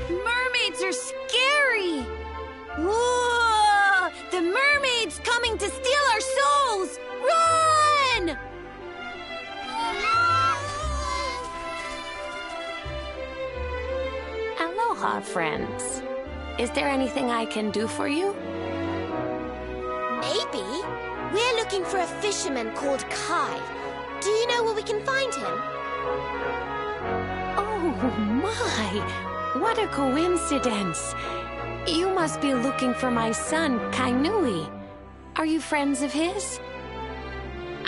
Mermaids are scary! Whoa! The mermaid's coming to steal our souls! Run! Aloha, friends. Is there anything I can do for you? Maybe. We're looking for a fisherman called Kai. Do you know where we can find him? Oh my! What a coincidence! You must be looking for my son, Kainui. Are you friends of his?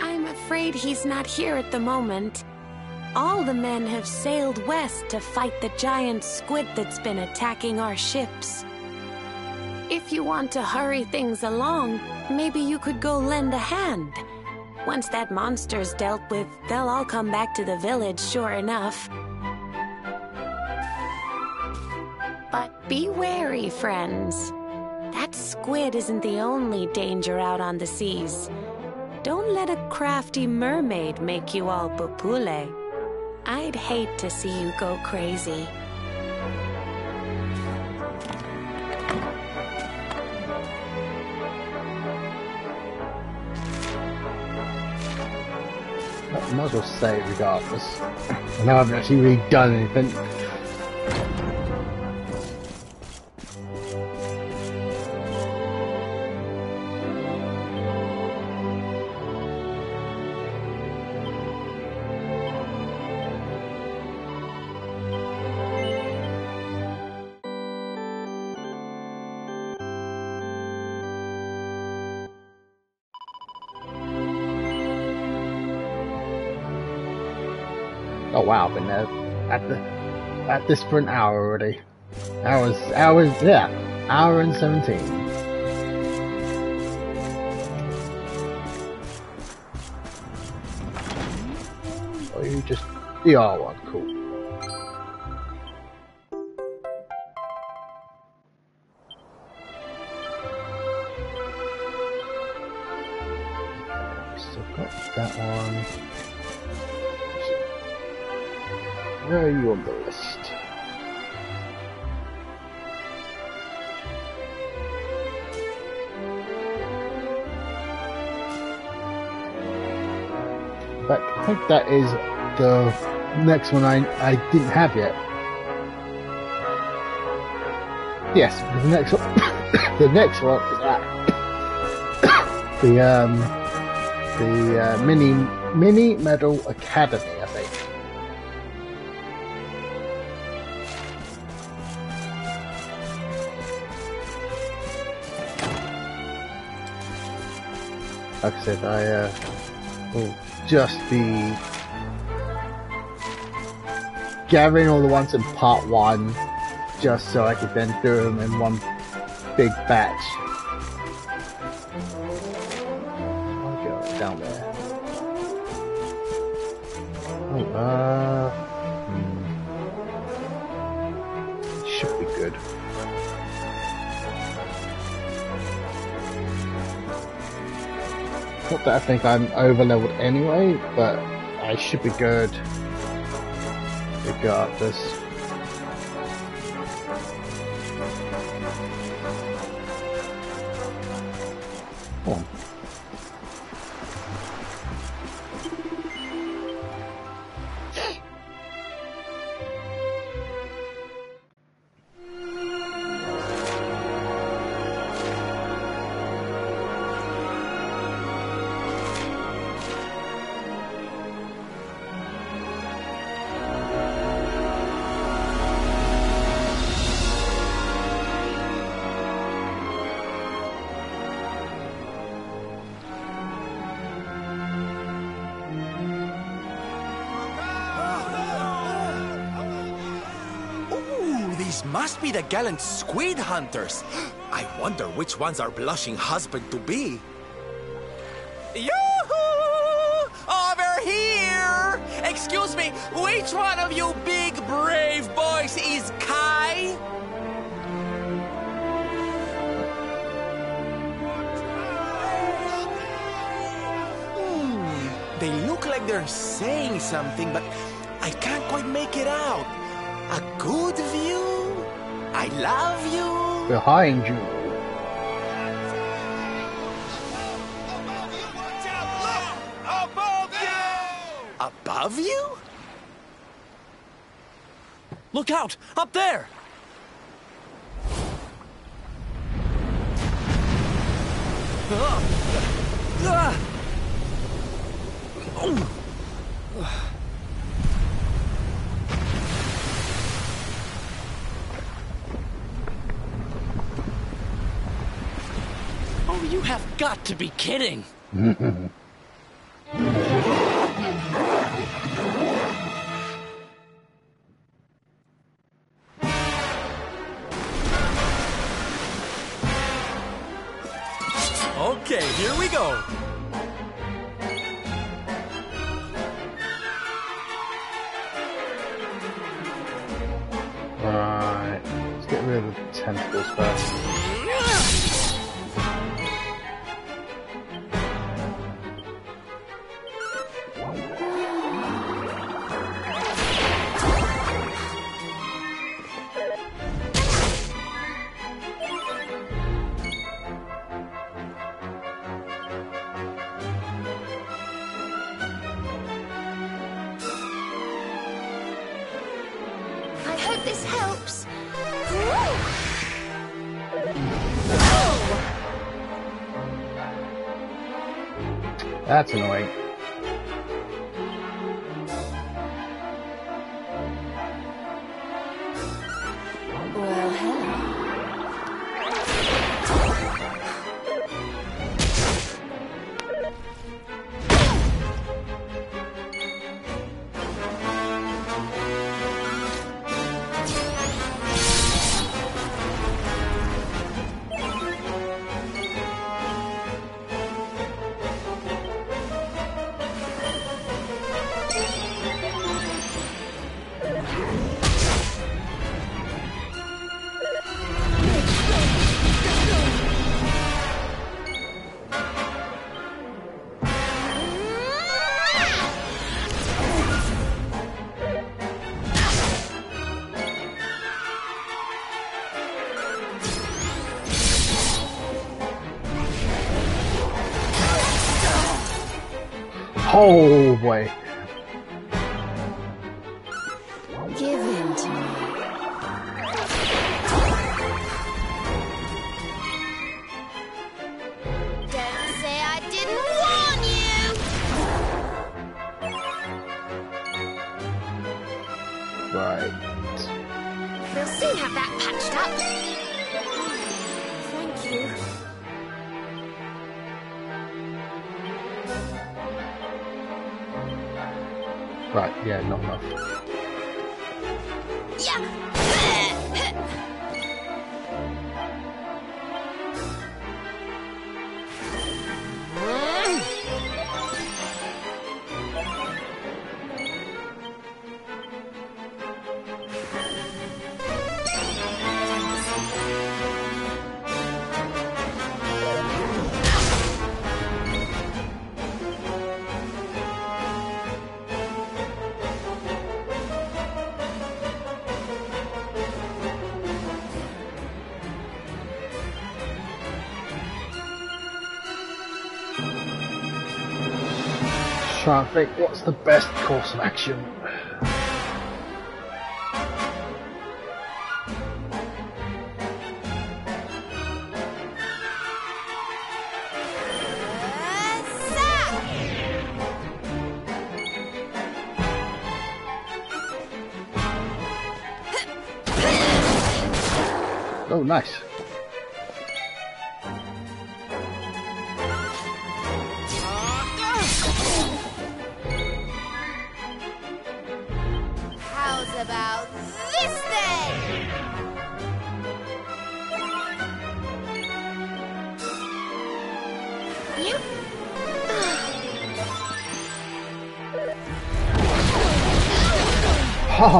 I'm afraid he's not here at the moment. All the men have sailed west to fight the giant squid that's been attacking our ships. If you want to hurry things along, maybe you could go lend a hand. Once that monster's dealt with, they'll all come back to the village, sure enough. But be wary, friends. That squid isn't the only danger out on the seas. Don't let a crafty mermaid make you all pupule. I'd hate to see you go crazy. I might as well say it regardless. I know I haven't actually really done anything. Oh wow, I've been there at this for an hour already. Hour and 17. Oh, you just the R1, cool. Still got that one. Where are you on the list? But I think that is the next one I didn't have yet. Yes, the next one. The next one is that the mini medal academy, I think. Like I said, I will just be gathering all the ones in part 1, just so I could then do them in one big batch. down there? Oh, should be good. Not that I think I'm over leveled anyway, but I should be good regardless. Oh. Must be the gallant squid hunters. I wonder which one's our blushing husband-to-be. Yoo-hoo! Over here! Excuse me, which one of you big brave boys is Kai? They look like they're saying something, but I can't quite make it out. A good view? I love you. Behind you. Above you? Look out! Up there! Oh, you have got to be kidding! Okay, here we go. Right, let's get rid of the tentacles first. I hope this helps. That's annoying. Well, hello. Oh boy. Give in to me. Don't say I didn't warn you. Right. We'll soon have that patched up. Thank you. Right, yeah, not enough. Yeah. Trying to think what's the best course of action. Oh, nice. How's about this then? You? Ha!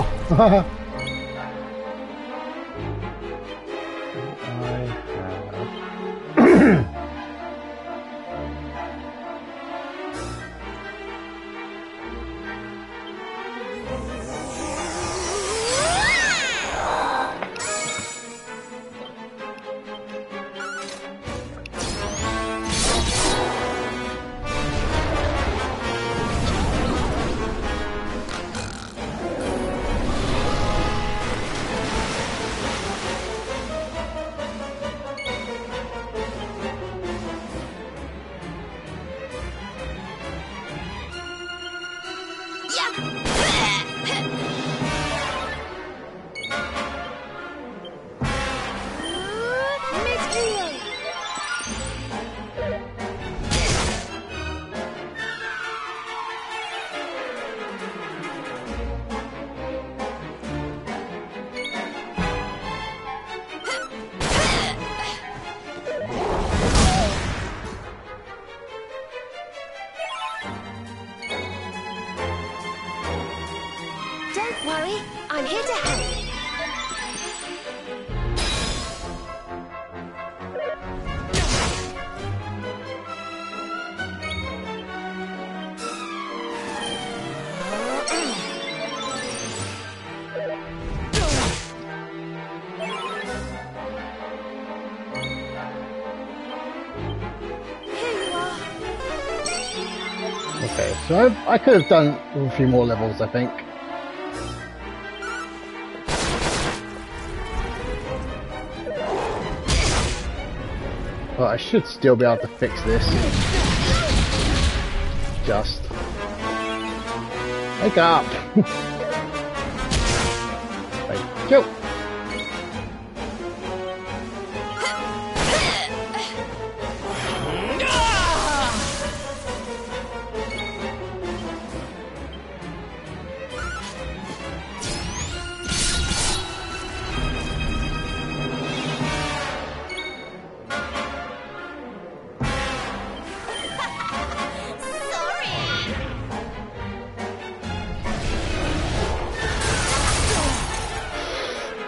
Don't worry, I'm here to help. Here you are. Okay, so I could have done a few more levels, I think. But I should still be able to fix this. Just wake up. Thank you.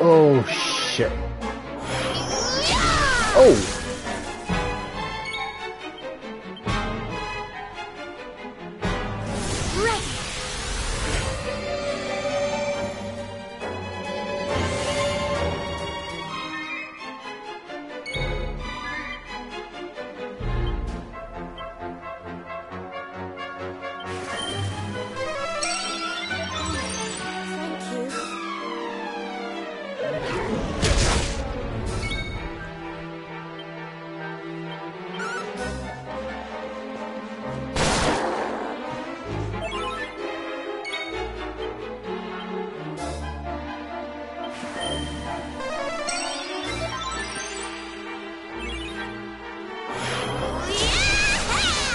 Oh shit. Oh!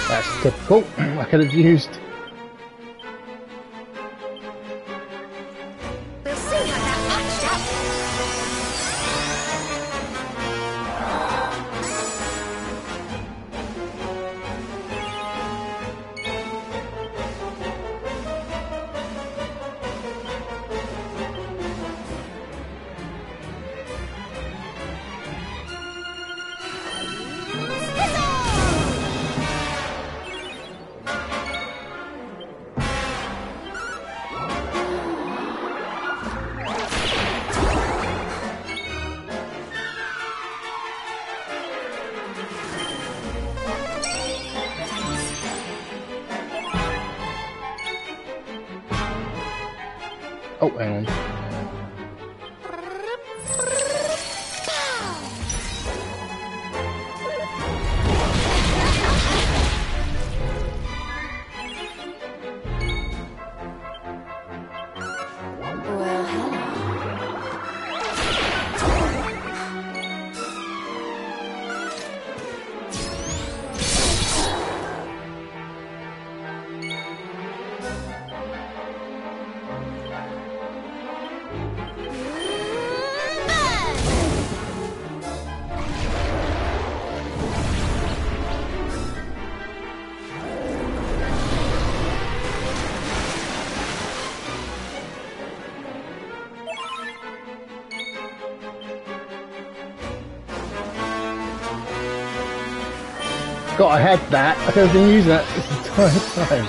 That's typical. I could have used. We'll see how that matched up. Oh, hang on. Well, hello. God, I had that. I could have been using that this entire time.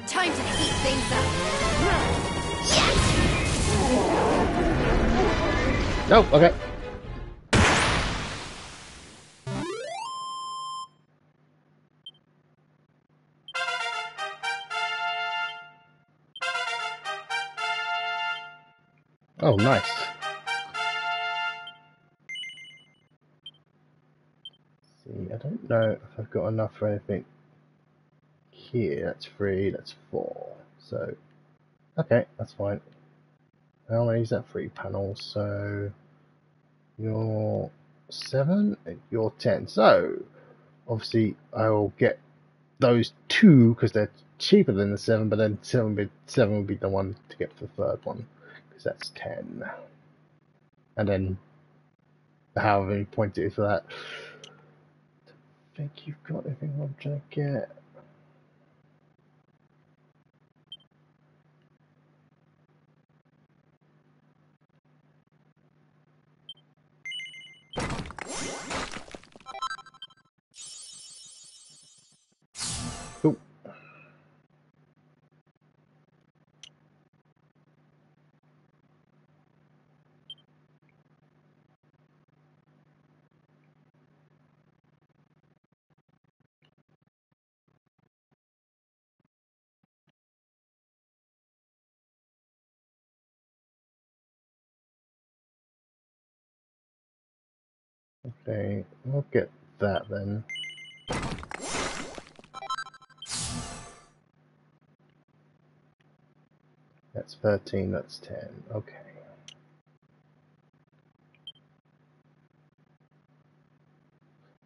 Time to heat things up. No, okay. Oh, nice. See, I don't know if I've got enough for anything here. That's 3, that's 4. So, okay, that's fine. How many is that? 3 panels. So, you're 7, and you're 10. So, obviously, I'll get those 2 because they're cheaper than the 7, but then 7 would be the one to get for the third one because that's 10. And then, however many points it is for that. I think you've got everything I'm trying to get. Cool. Okay, we'll get that then. That's 13, that's 10. Okay.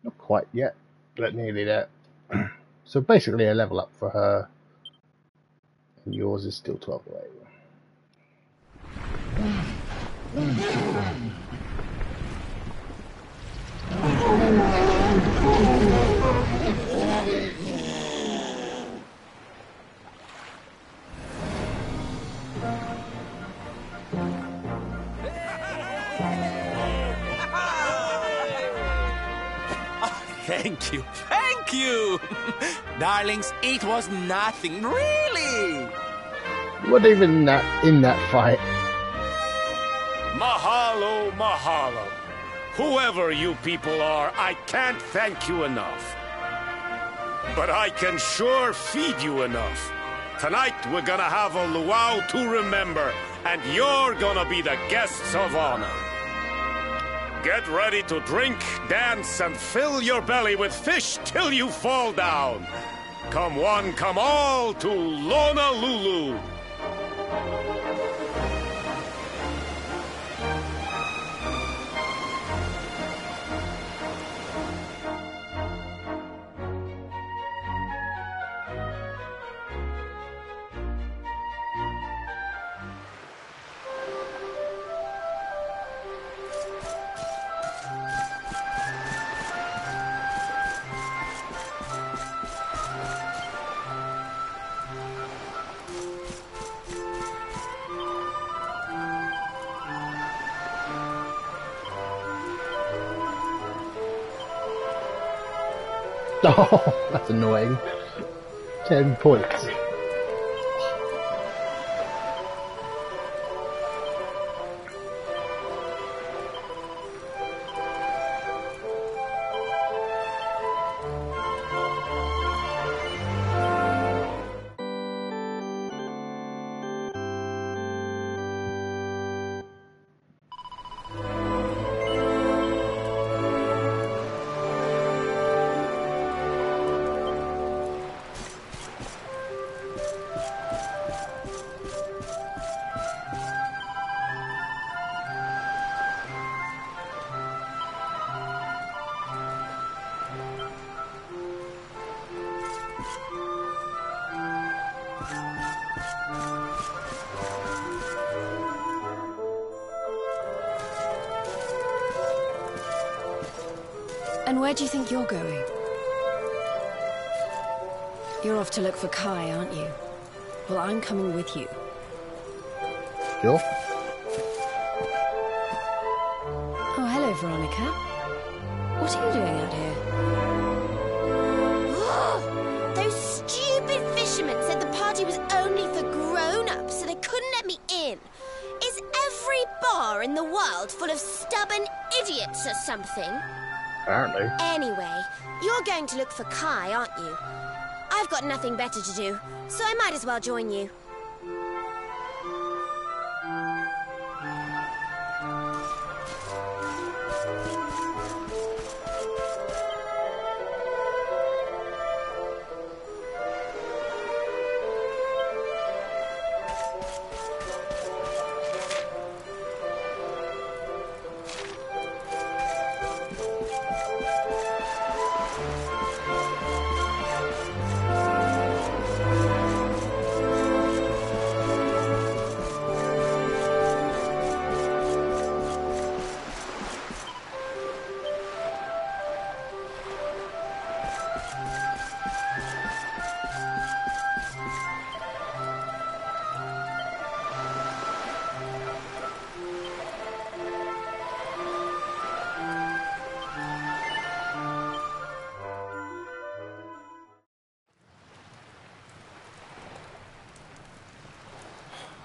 Not quite yet, but nearly there. So basically a level up for her. And yours is still 12 away. Thank you, thank you! Darlings, it was nothing, really! What even in that fight? Mahalo, mahalo. Whoever you people are, I can't thank you enough. But I can sure feed you enough. Tonight we're gonna have a luau to remember, and you're gonna be the guests of honor. Get ready to drink, dance, and fill your belly with fish till you fall down. Come one, come all to Honolulu. Oh, that's annoying. 10 points. And where do you think you're going? You're off to look for Kai, aren't you? Well, I'm coming with you. Sure. Oh, hello, Veronica. What are you doing out here? Those stupid fishermen said the party was only for grown-ups, so they couldn't let me in. Is every bar in the world full of stubborn idiots or something? Apparently. Anyway, you're going to look for Kai, aren't you? I've got nothing better to do, so I might as well join you.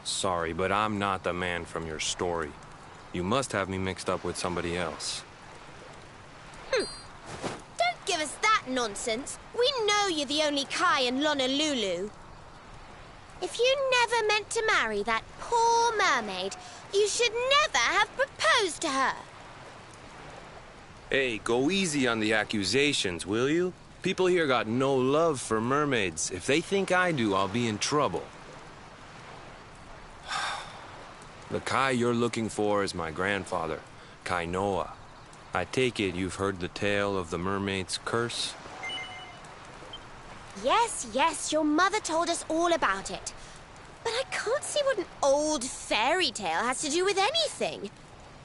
Sorry, but I'm not the man from your story. You must have me mixed up with somebody else. Don't give us that nonsense. We know you're the only Kai in Honolulu. If you never meant to marry that poor mermaid, you should never have proposed to her. Hey, go easy on the accusations, will you? People here got no love for mermaids. If they think I do, I'll be in trouble. The Kai you're looking for is my grandfather, Kainoa. I take it you've heard the tale of the mermaid's curse? Yes, your mother told us all about it. But I can't see what an old fairy tale has to do with anything.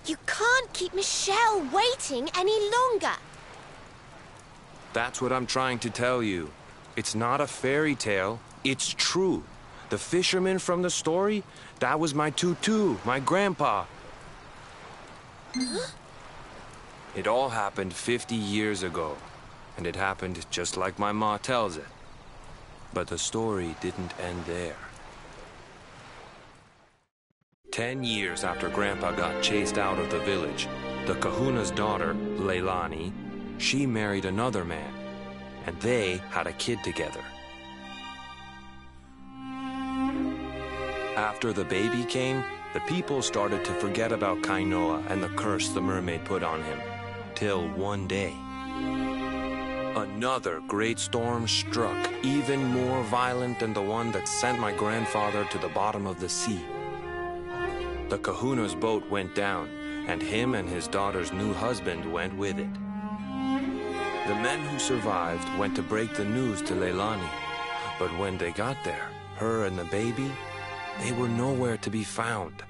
You can't keep Michelle waiting any longer. That's what I'm trying to tell you. It's not a fairy tale, it's true. The fisherman from the story, that was my tutu, my grandpa. Huh? It all happened 50 years ago, and it happened just like my ma tells it. But the story didn't end there. 10 years after Grandpa got chased out of the village, the kahuna's daughter, Leilani, she married another man, and they had a kid together. After the baby came, the people started to forget about Kainoa and the curse the mermaid put on him. Till one day, another great storm struck, even more violent than the one that sent my grandfather to the bottom of the sea. The kahuna's boat went down, and him and his daughter's new husband went with it. The men who survived went to break the news to Leilani, but when they got there, her and the baby, they were nowhere to be found.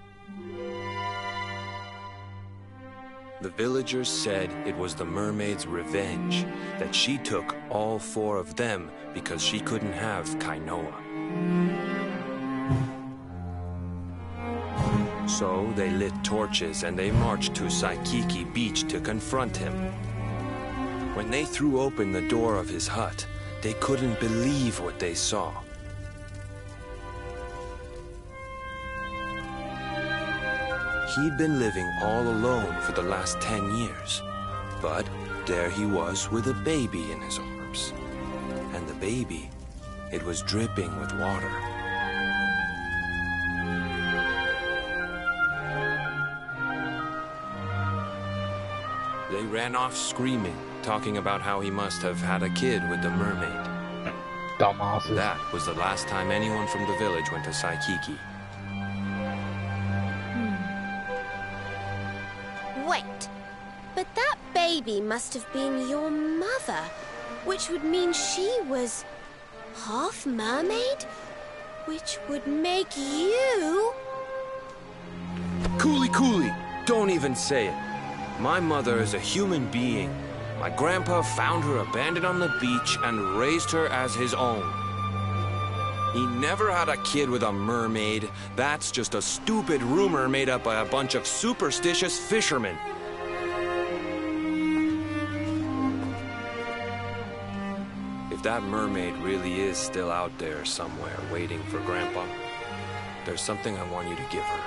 The villagers said it was the mermaid's revenge, that she took all 4 of them because she couldn't have Kainoa. So they lit torches and they marched to Saikiki Beach to confront him. When they threw open the door of his hut, they couldn't believe what they saw. He'd been living all alone for the last 10 years, but there he was with a baby in his arms. And the baby, it was dripping with water. They ran off screaming, talking about how he must have had a kid with the mermaid. Dumbasses. That was the last time anyone from the village went to Saikiki. Wait, but that baby must have been your mother, which would mean she was half mermaid, which would make you... Cooley, don't even say it. My mother is a human being. My grandpa found her abandoned on the beach and raised her as his own. He never had a kid with a mermaid. That's just a stupid rumor made up by a bunch of superstitious fishermen. If that mermaid really is still out there somewhere waiting for Grandpa, there's something I want you to give her.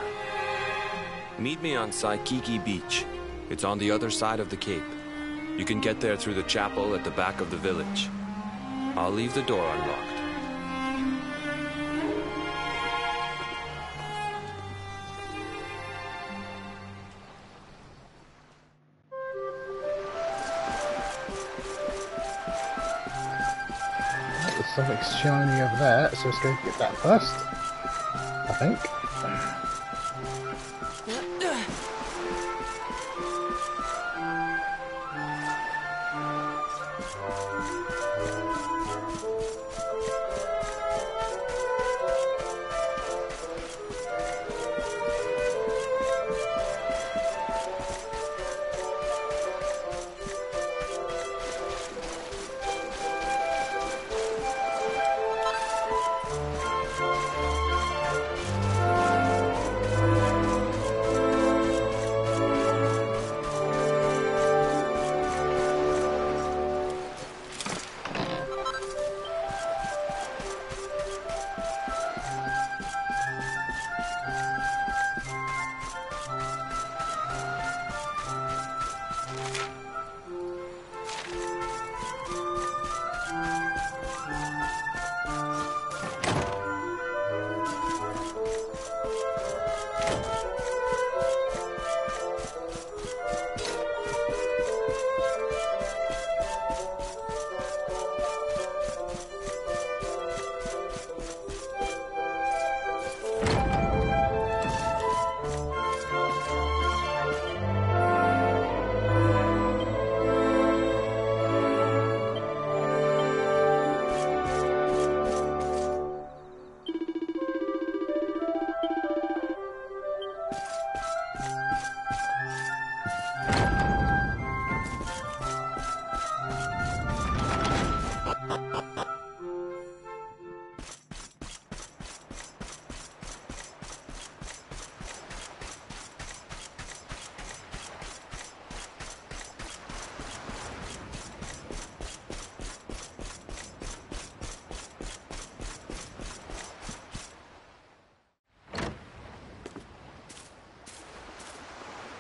Meet me on Saikiki Beach. It's on the other side of the cape. You can get there through the chapel at the back of the village. I'll leave the door unlocked. There's something shiny over there, so let's go get that first. I think.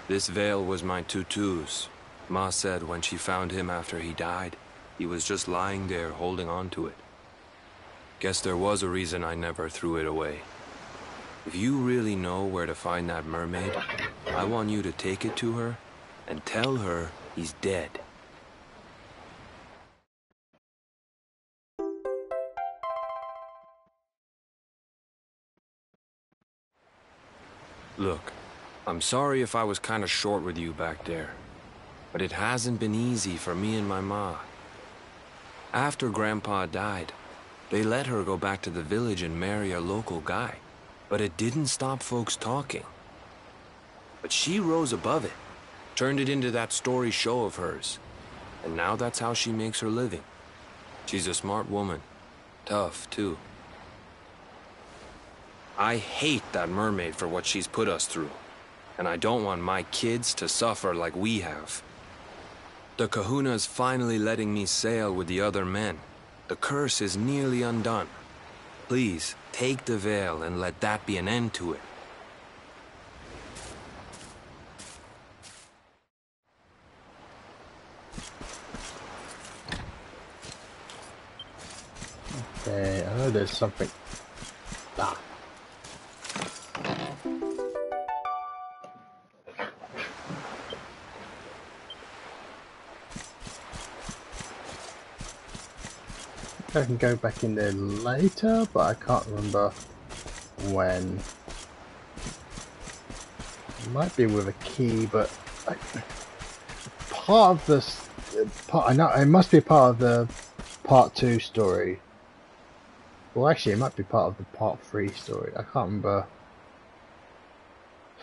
This veil was my tutu's. Ma said when she found him after he died, he was just lying there holding on to it. Guess there was a reason I never threw it away. If you really know where to find that mermaid, I want you to take it to her and tell her he's dead. Look, I'm sorry if I was kind of short with you back there, but it hasn't been easy for me and my ma. After Grandpa died, they let her go back to the village and marry a local guy, but it didn't stop folks talking. But she rose above it, turned it into that story show of hers, and now that's how she makes her living. She's a smart woman, tough too. I hate that mermaid for what she's put us through. And I don't want my kids to suffer like we have. The kahuna is finally letting me sail with the other men. The curse is nearly undone. Please, take the veil and let that be an end to it. Okay, I know there's something. Ah. I can go back in there later, but I can't remember when. It might be with a key, but part of this part, I know it must be part of the part 2 story. Well, actually, it might be part of the part 3 story. I can't remember.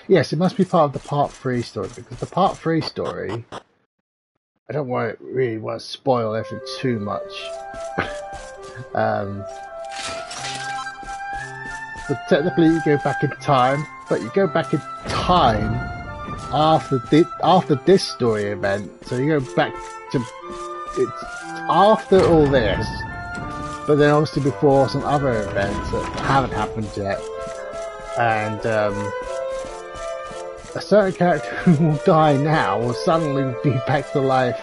Yes, it must be part of the part 3 story, because the part 3 story, I don't really want to spoil everything too much. But technically you go back in time, but you go back in time after this story event, so you go back to it's after all this, but then obviously before some other events that haven't happened yet, and a certain character who will die now will suddenly be back to life,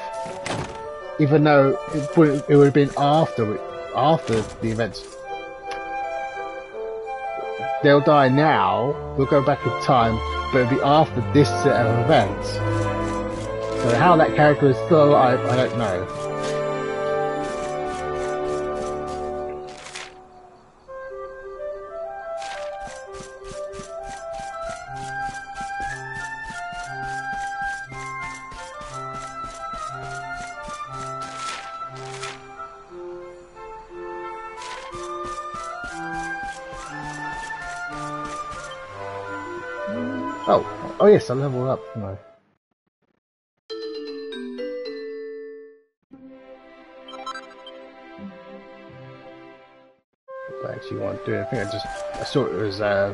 even though it would have been after the events. They'll die now, we'll go back in time, but it'll be after this set of events. So how that character is still alive, I don't know. Oh yes, I leveled up, didn't I? If I actually want to do anything, I saw it was yeah,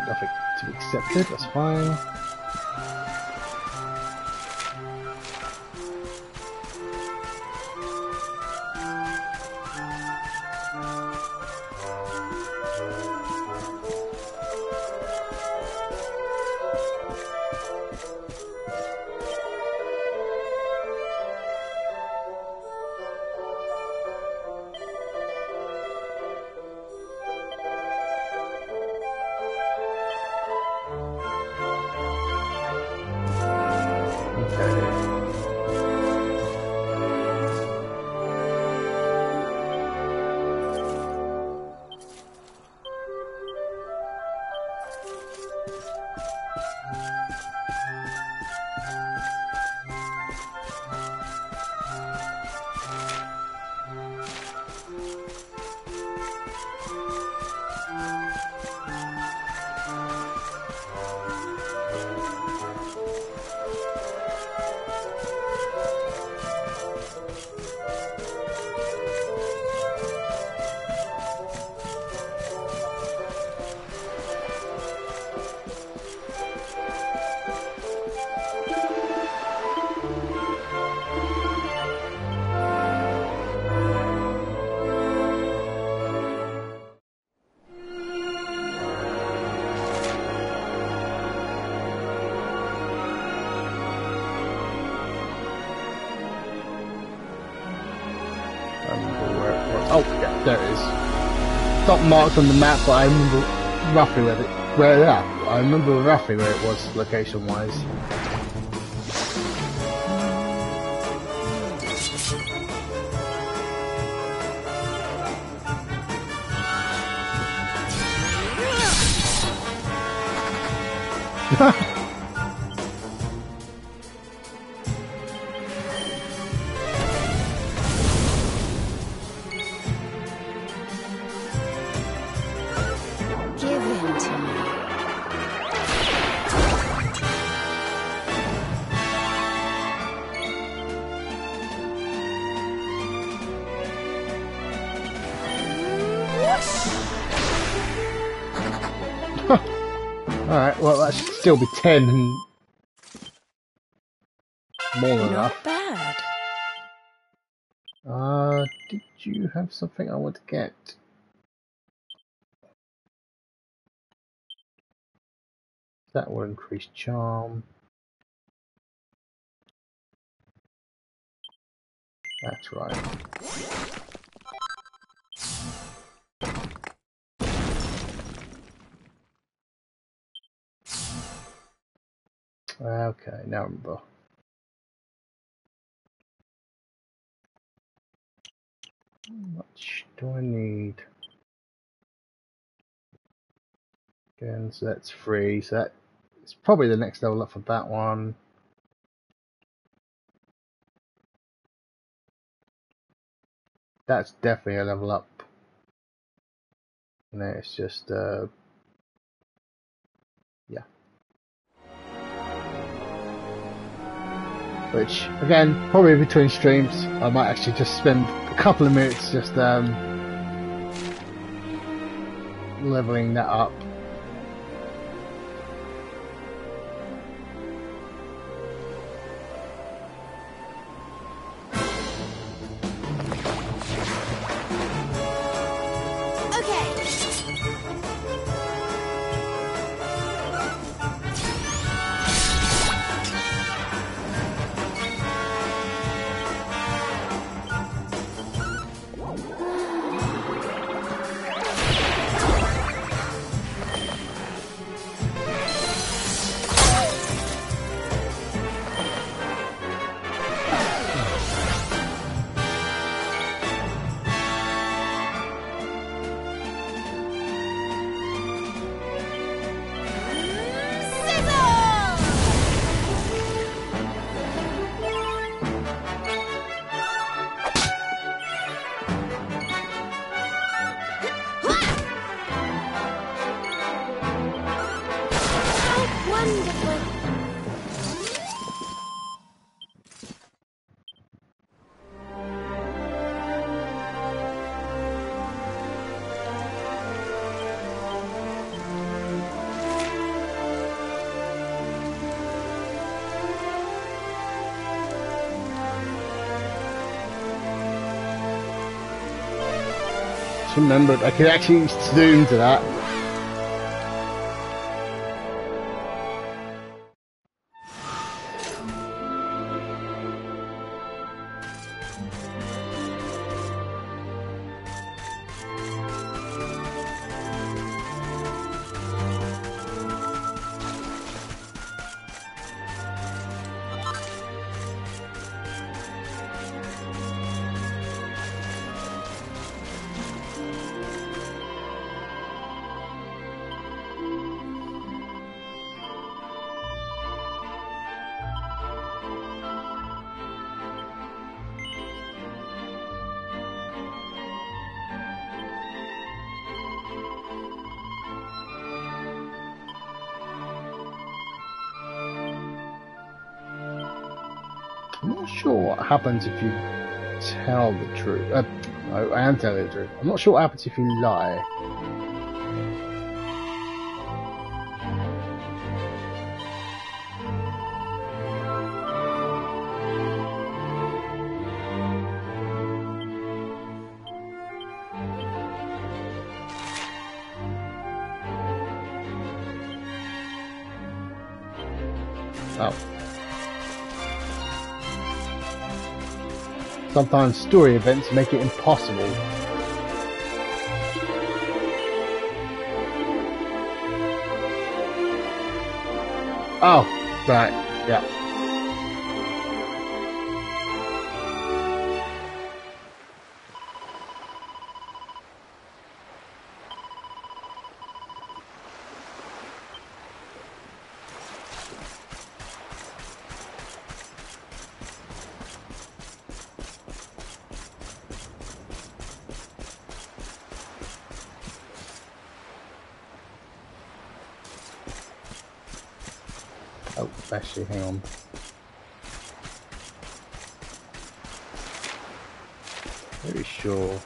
nothing to be accepted, that's fine. Oh, yeah, there it is. It's not marked on the map, but I remember roughly I remember roughly where it was, location-wise. Alright, well that should still be 10 and more than Not enough. bad. Did you have something I want to get? That will increase charm. That's right. Okay, now I remember. How much do I need? Again, so that's 3. So that's probably the next level up for that one. That's definitely a level up. And then it's just yeah. Which again, probably between streams, I might actually just spend a couple of minutes just leveling that up. Remembered I could actually zoom to that. I'm not sure what happens if you tell the truth. No, I am telling the truth. I'm not sure what happens if you lie. Oh. Sometimes story events make it impossible. Oh, right, yeah. Oh, actually, hang on. Very sure.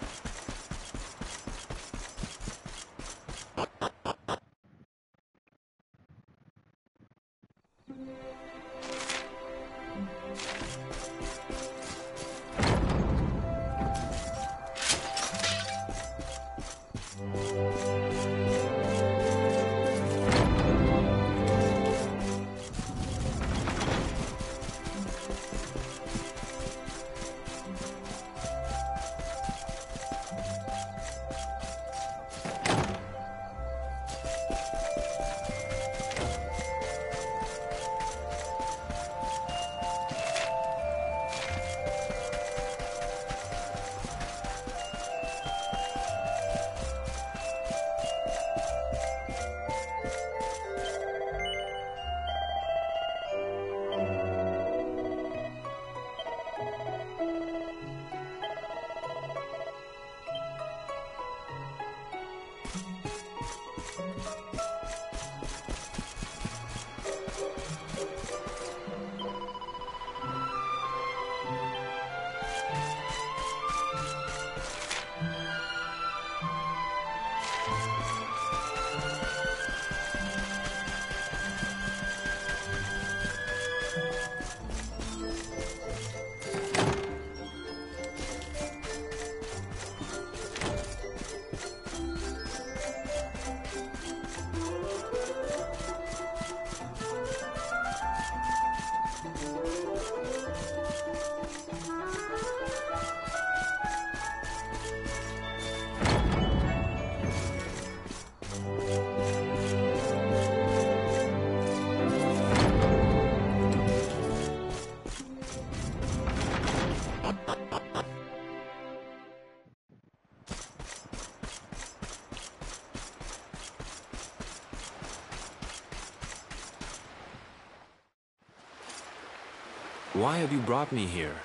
Why have you brought me here?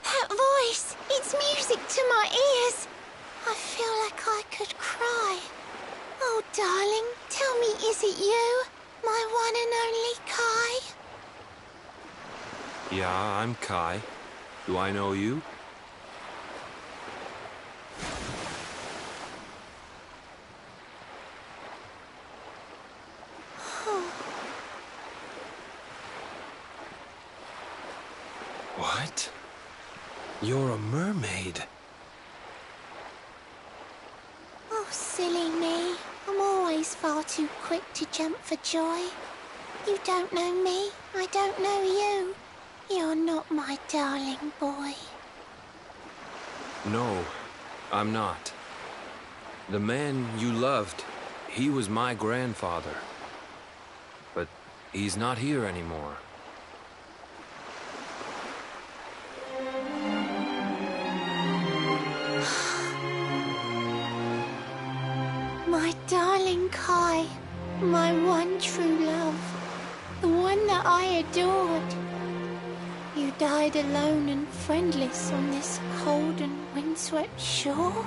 That voice! It's music to my ears! I feel like I could cry. Oh, darling, tell me, is it you? My one and only Kai? Yeah, I'm Kai. Do I know you? What? You're a mermaid. Oh, silly me. I'm always far too quick to jump for joy. You don't know me, I don't know you. You're not my darling boy. No, I'm not. The man you loved, he was my grandfather. But he's not here anymore. My darling Kai, my one true love, the one that I adored. You died alone and friendless on this cold and windswept shore?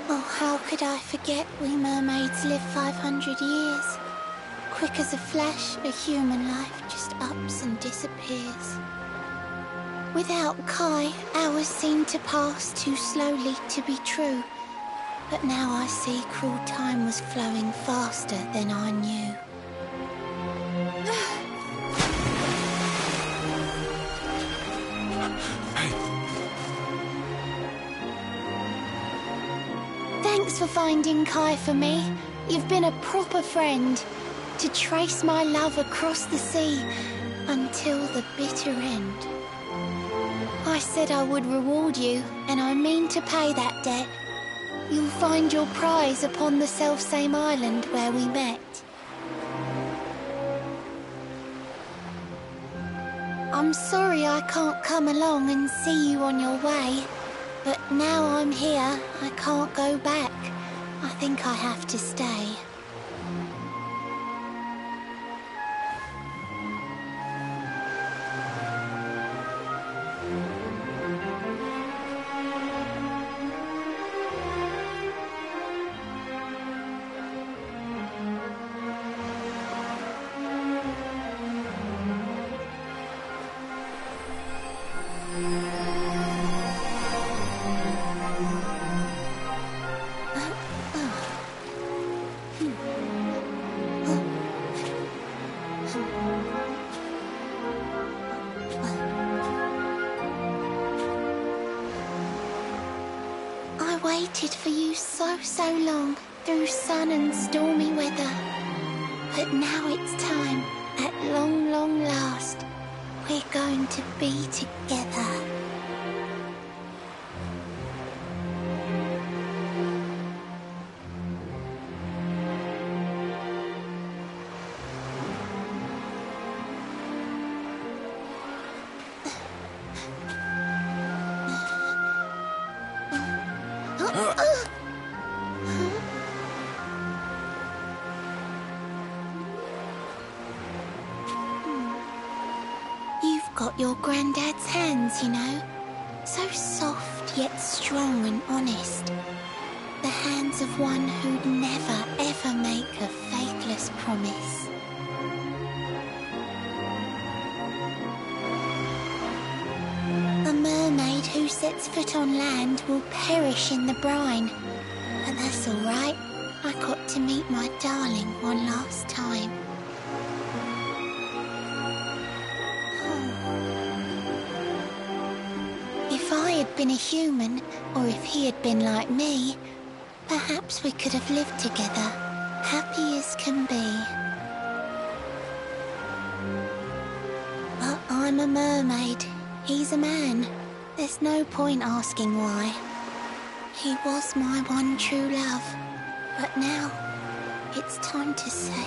Oh, how could I forget we mermaids live 500 years? Quick as a flash, a human life just ups and disappears. Without Kai, hours seem to pass too slowly to be true. But now I see cruel time was flowing faster than I knew. Thanks for finding Kai for me. You've been a proper friend. To trace my love across the sea until the bitter end. I said I would reward you, and I mean to pay that debt. You'll find your prize upon the selfsame island where we met. I'm sorry I can't come along and see you on your way, but now I'm here, I can't go back. I think I have to stay. I waited for you so long, through sun and stormy weather. But now it's time, at long last, we're going to be together. You've got your granddad's hands, you know. So soft yet strong and honest. The hands of one who'd never ever make a faithless promise. A mermaid who sets foot on land will perish in the brine. But that's all right. I got to meet my darling one last time. If I had been a human, or if he had been like me, perhaps we could have lived together, happy as can be. But I'm a mermaid. He's a man. There's no point asking why. He was my one true love. But now, it's time to say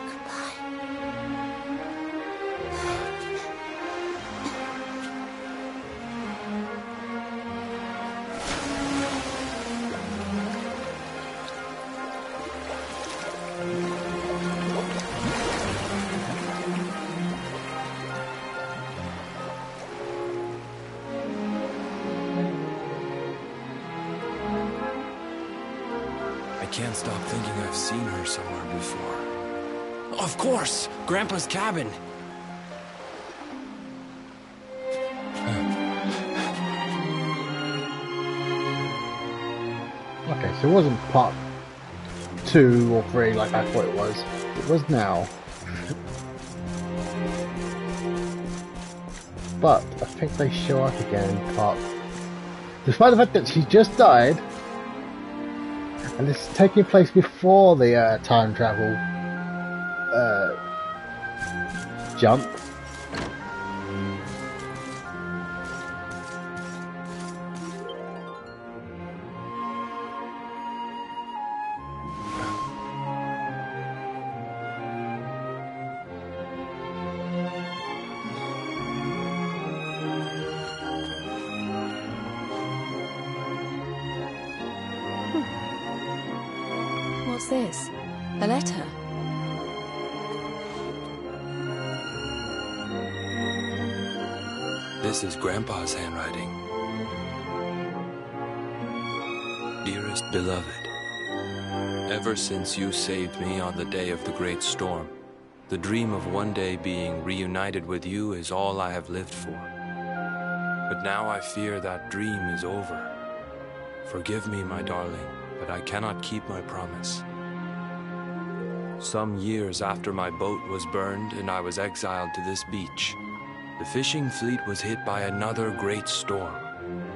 goodbye. I can't stop thinking I've seen her somewhere before. Of course! Grandpa's cabin! Okay, so it wasn't part 2 or 3 like I thought it was. It was now. But I think they show up again in part... Despite the fact that she just died, and it's taking place before the time travel jump. What's this? A letter? This is Grandpa's handwriting. Dearest beloved, ever since you saved me on the day of the great storm, the dream of one day being reunited with you is all I have lived for. But now I fear that dream is over. Forgive me, my darling, but I cannot keep my promise. Some years after my boat was burned and I was exiled to this beach, the fishing fleet was hit by another great storm,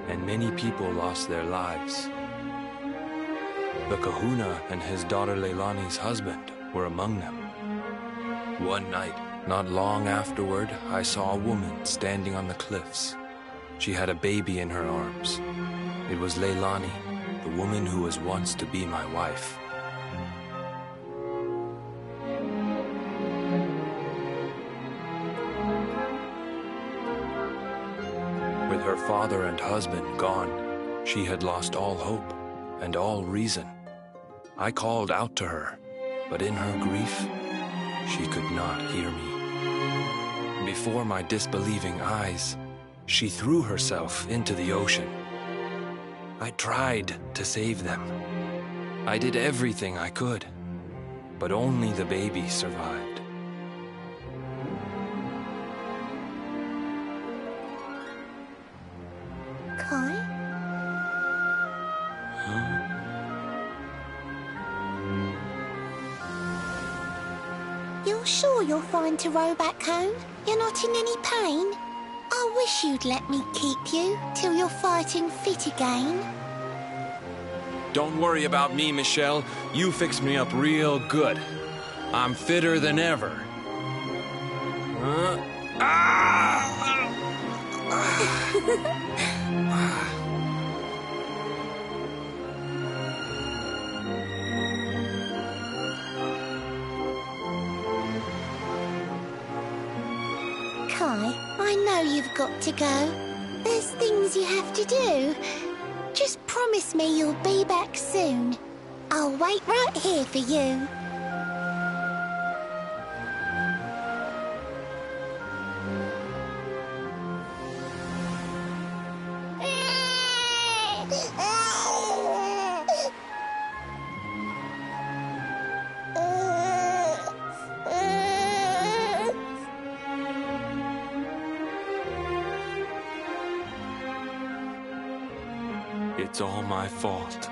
and many people lost their lives. The kahuna and his daughter Leilani's husband were among them. One night, not long afterward, I saw a woman standing on the cliffs. She had a baby in her arms. It was Leilani, the woman who was once to be my wife. With her father and husband gone, she had lost all hope and all reason. I called out to her, but in her grief, she could not hear me. Before my disbelieving eyes, she threw herself into the ocean. I tried to save them. I did everything I could, but only the baby survived. Kai? You're sure you're fine to row back home? You're not in any pain? I wish you'd let me keep you till you're fighting fit again. Don't worry about me, Michelle. You fixed me up real good. I'm fitter than ever. Kai, I know you've got to go. There's things you have to do. Just promise me you'll be back soon. I'll wait right here for you. It's all my fault.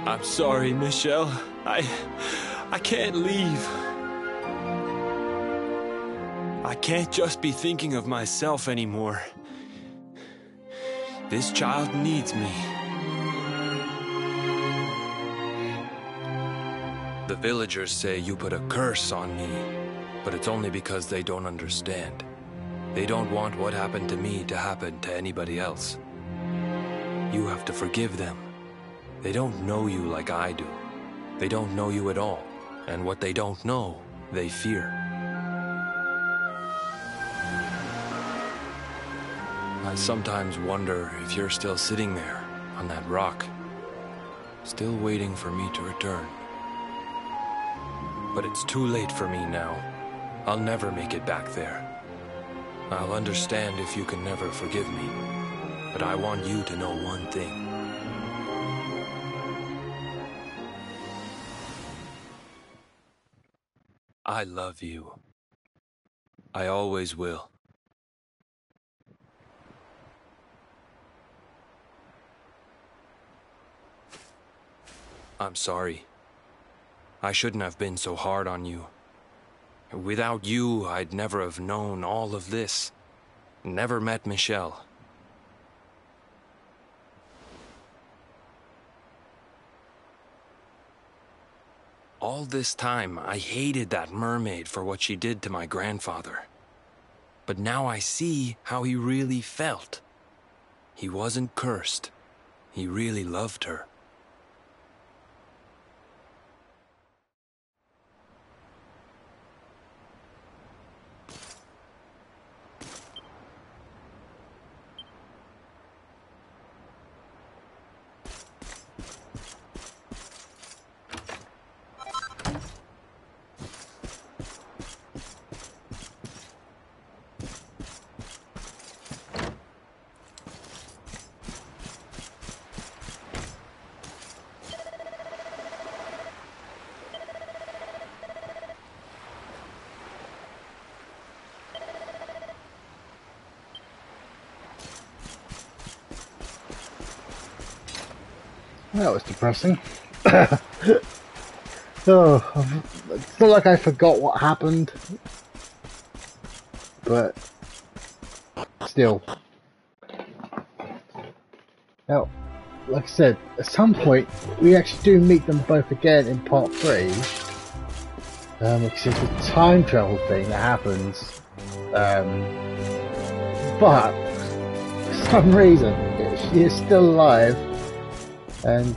I'm sorry, Michelle. I can't leave. I can't just be thinking of myself anymore. This child needs me. The villagers say you put a curse on me, but it's only because they don't understand. They don't want what happened to me to happen to anybody else. You have to forgive them. They don't know you like I do. They don't know you at all. And what they don't know, they fear. I sometimes wonder if you're still sitting there, on that rock, still waiting for me to return. But it's too late for me now. I'll never make it back there. I'll understand if you can never forgive me. But I want you to know one thing. I love you. I always will. I'm sorry. I shouldn't have been so hard on you. Without you, I'd never have known all of this. Never met Michelle. All this time, I hated that mermaid for what she did to my grandfather. But now I see how he really felt. He wasn't cursed. He really loved her. That was depressing. Oh, it's not like I forgot what happened, but still. Now, like I said, at some point we actually do meet them both again in part 3. Because it's a time travel thing that happens. But for some reason she is still alive. And,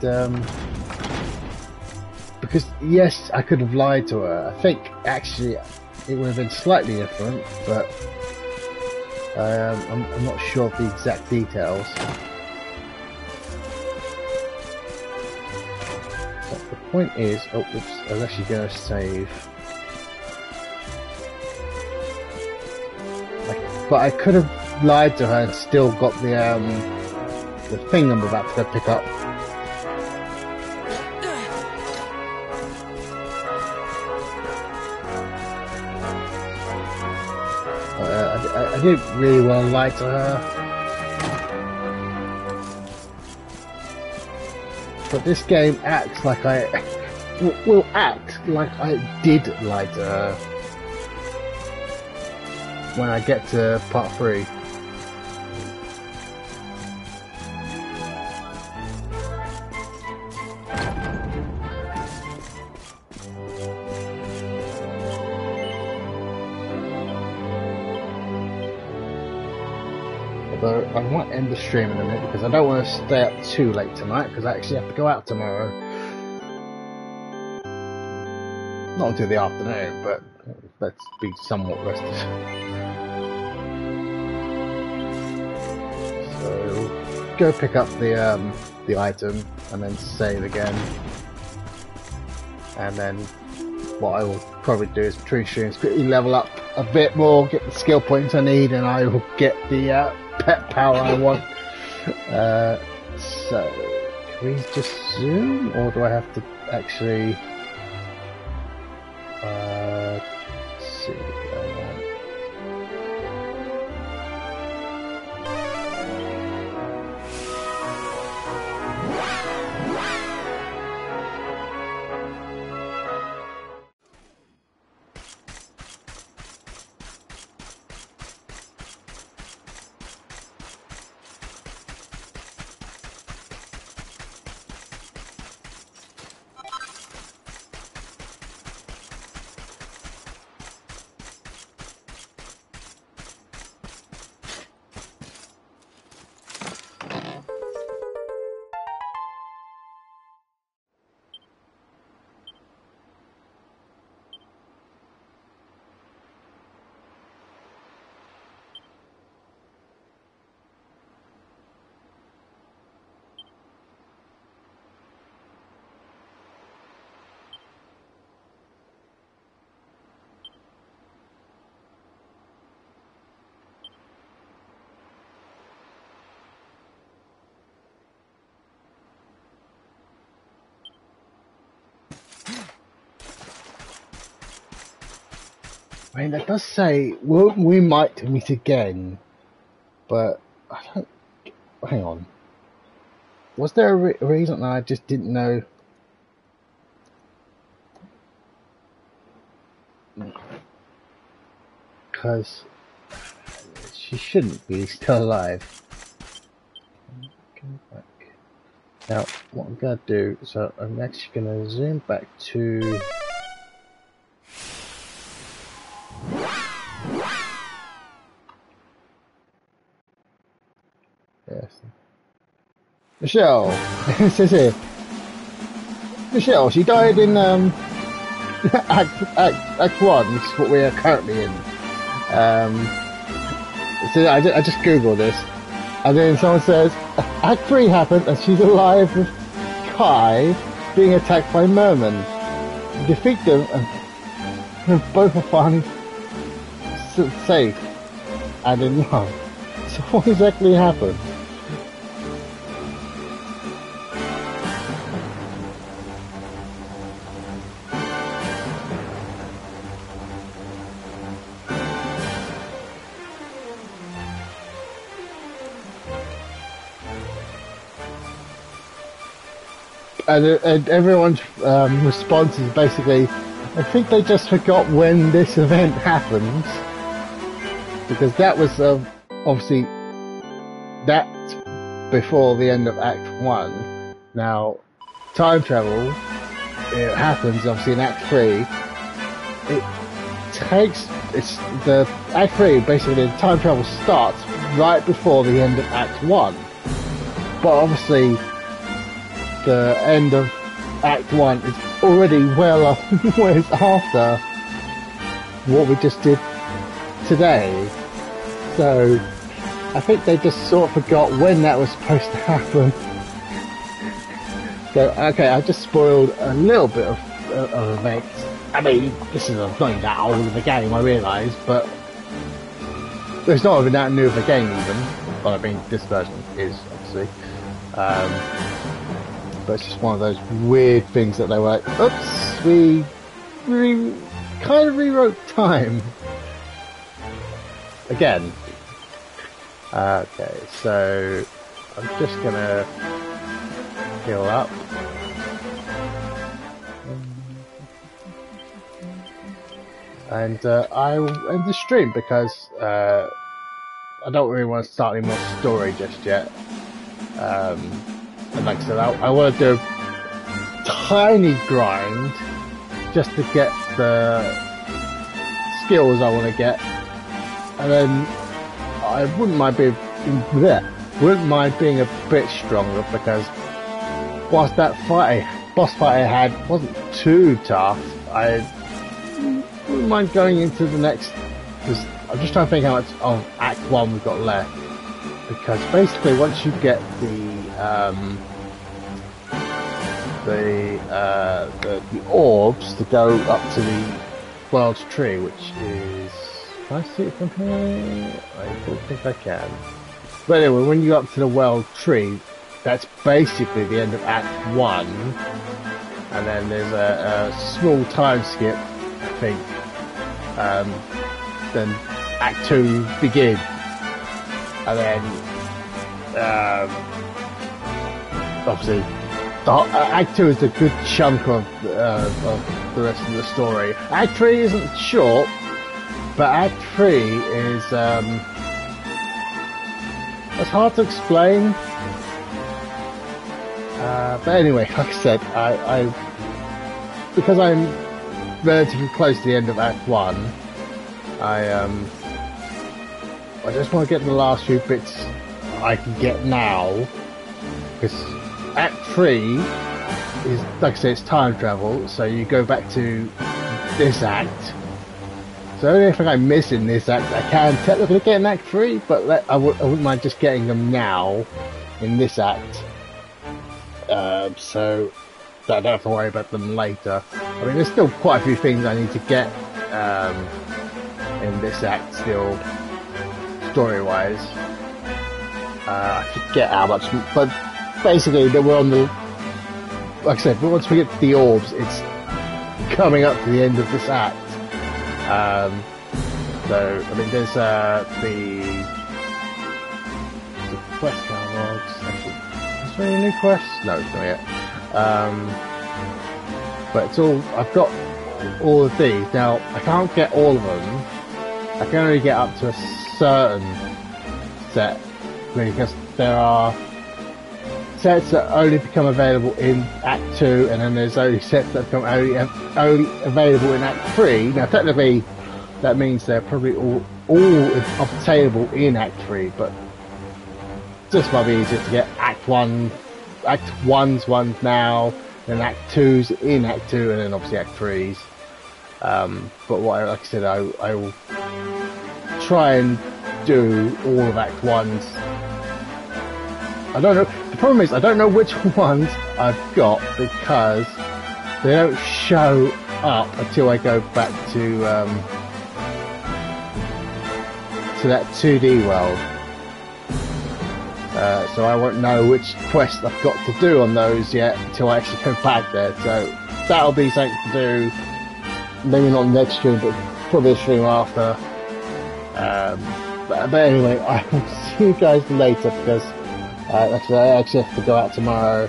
because, yes, I could have lied to her. I think, actually, it would have been slightly different, but, I'm not sure of the exact details. But the point is, oh, oops, unless you're going to save. But I could have lied to her and still got the thing I'm about to go pick up. I didn't really want to lie to her, but this game acts like will act like I did lie to her when I get to part 3. Although I might end the stream in a minute because I don't want to stay up too late tonight because I actually have to go out tomorrow. Not until the afternoon, but let's be somewhat rested. So go pick up the item and then save again. And then what I will probably do is between streams quickly level up a bit more, get the skill points I need, and I will get the pet power I want. So, can we just zoom, or do I have to actually... let's see. I mean, that does say we might meet again, but I don't. Hang on. Was there a reason I just didn't know? Because she shouldn't be still alive. Go back. Now, what I'm gonna do? So I'm actually gonna zoom back to. Yes. Michelle! It says here. Michelle, she died in Act 1, which is what we are currently in. So I just googled this, and then someone says Act 3 happened and she's alive with Kai being attacked by mermen. You defeat them and both are found safe and in love. So what exactly happened? And everyone's response is basically, I think they just forgot when this event happened, because that was obviously that before the end of Act 1. Now, time travel, it happens obviously in Act 3. It's the Act 3, basically the time travel starts right before the end of Act 1. But obviously, the end of Act 1 is already well after what we just did today. So I think they just sort of forgot when that was supposed to happen. So okay, I just spoiled a little bit of events. I mean, this is not even that old of a game, I realise, but it's not even that new of a game even. Well, I mean, this version is, obviously. But it's just one of those weird things that they were like, oops, we kind of rewrote time. Again. Okay, so I'm just gonna heal up. And I will end the stream because I don't really want to start any more story just yet. And like I said, I want to do a tiny grind just to get the skills I want to get, and then I wouldn't mind being a bit stronger, because whilst that boss fight I had wasn't too tough, I wouldn't mind going into the next. Because I'm just trying to think how much of Act 1 we've got left, because basically once you get the orbs to go up to the world's tree, which is, can I see it from here? I don't think I can. But anyway, when you go up to the world tree, that's basically the end of Act 1, and then there's a small time skip, I think, then Act 2 begins, and then obviously Act 2 is a good chunk of the rest of the story. Act 3 isn't short, but Act 3 is it's hard to explain. But anyway, like I said, I because I'm relatively close to the end of Act 1, I just want to get the last few bits I can get now, because Act 3 is, like I said, it's time travel, so you go back to this act. So anything I miss in this act, I can technically get in Act 3, but I wouldn't mind just getting them now in this act. So I don't have to worry about them later. I mean, there's still quite a few things I need to get in this act still, story-wise. I forget how much, but basically we're on the, like I said, but once we get to the orbs, it's coming up to the end of this act. So, I mean, there's the quest catalogs. Actually, is there any new quests? No, it's not yet. But it's all, I've got all of these. Now, I can't get all of them. I can only get up to a certain set, because there are sets that only become available in Act 2, and then there's only sets that become only available in Act 3. Now, technically, that means they're probably all obtainable in Act 3, but just might be easier to get Act 1's ones now, then Act 2's in Act 2, and then obviously Act 3's. But like I said, I will try and do all of Act 1's. I don't know. The problem is I don't know which ones I've got, because they don't show up until I go back to that 2D world. So I won't know which quest I've got to do on those yet until I actually go back there. So that'll be something to do. Maybe not next stream, but probably a stream after. But anyway, I will see you guys later, because I actually have to go out tomorrow,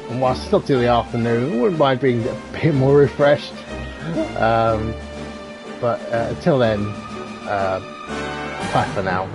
and whilst it's not till the afternoon, I wouldn't mind being a bit more refreshed. But until then, bye for now.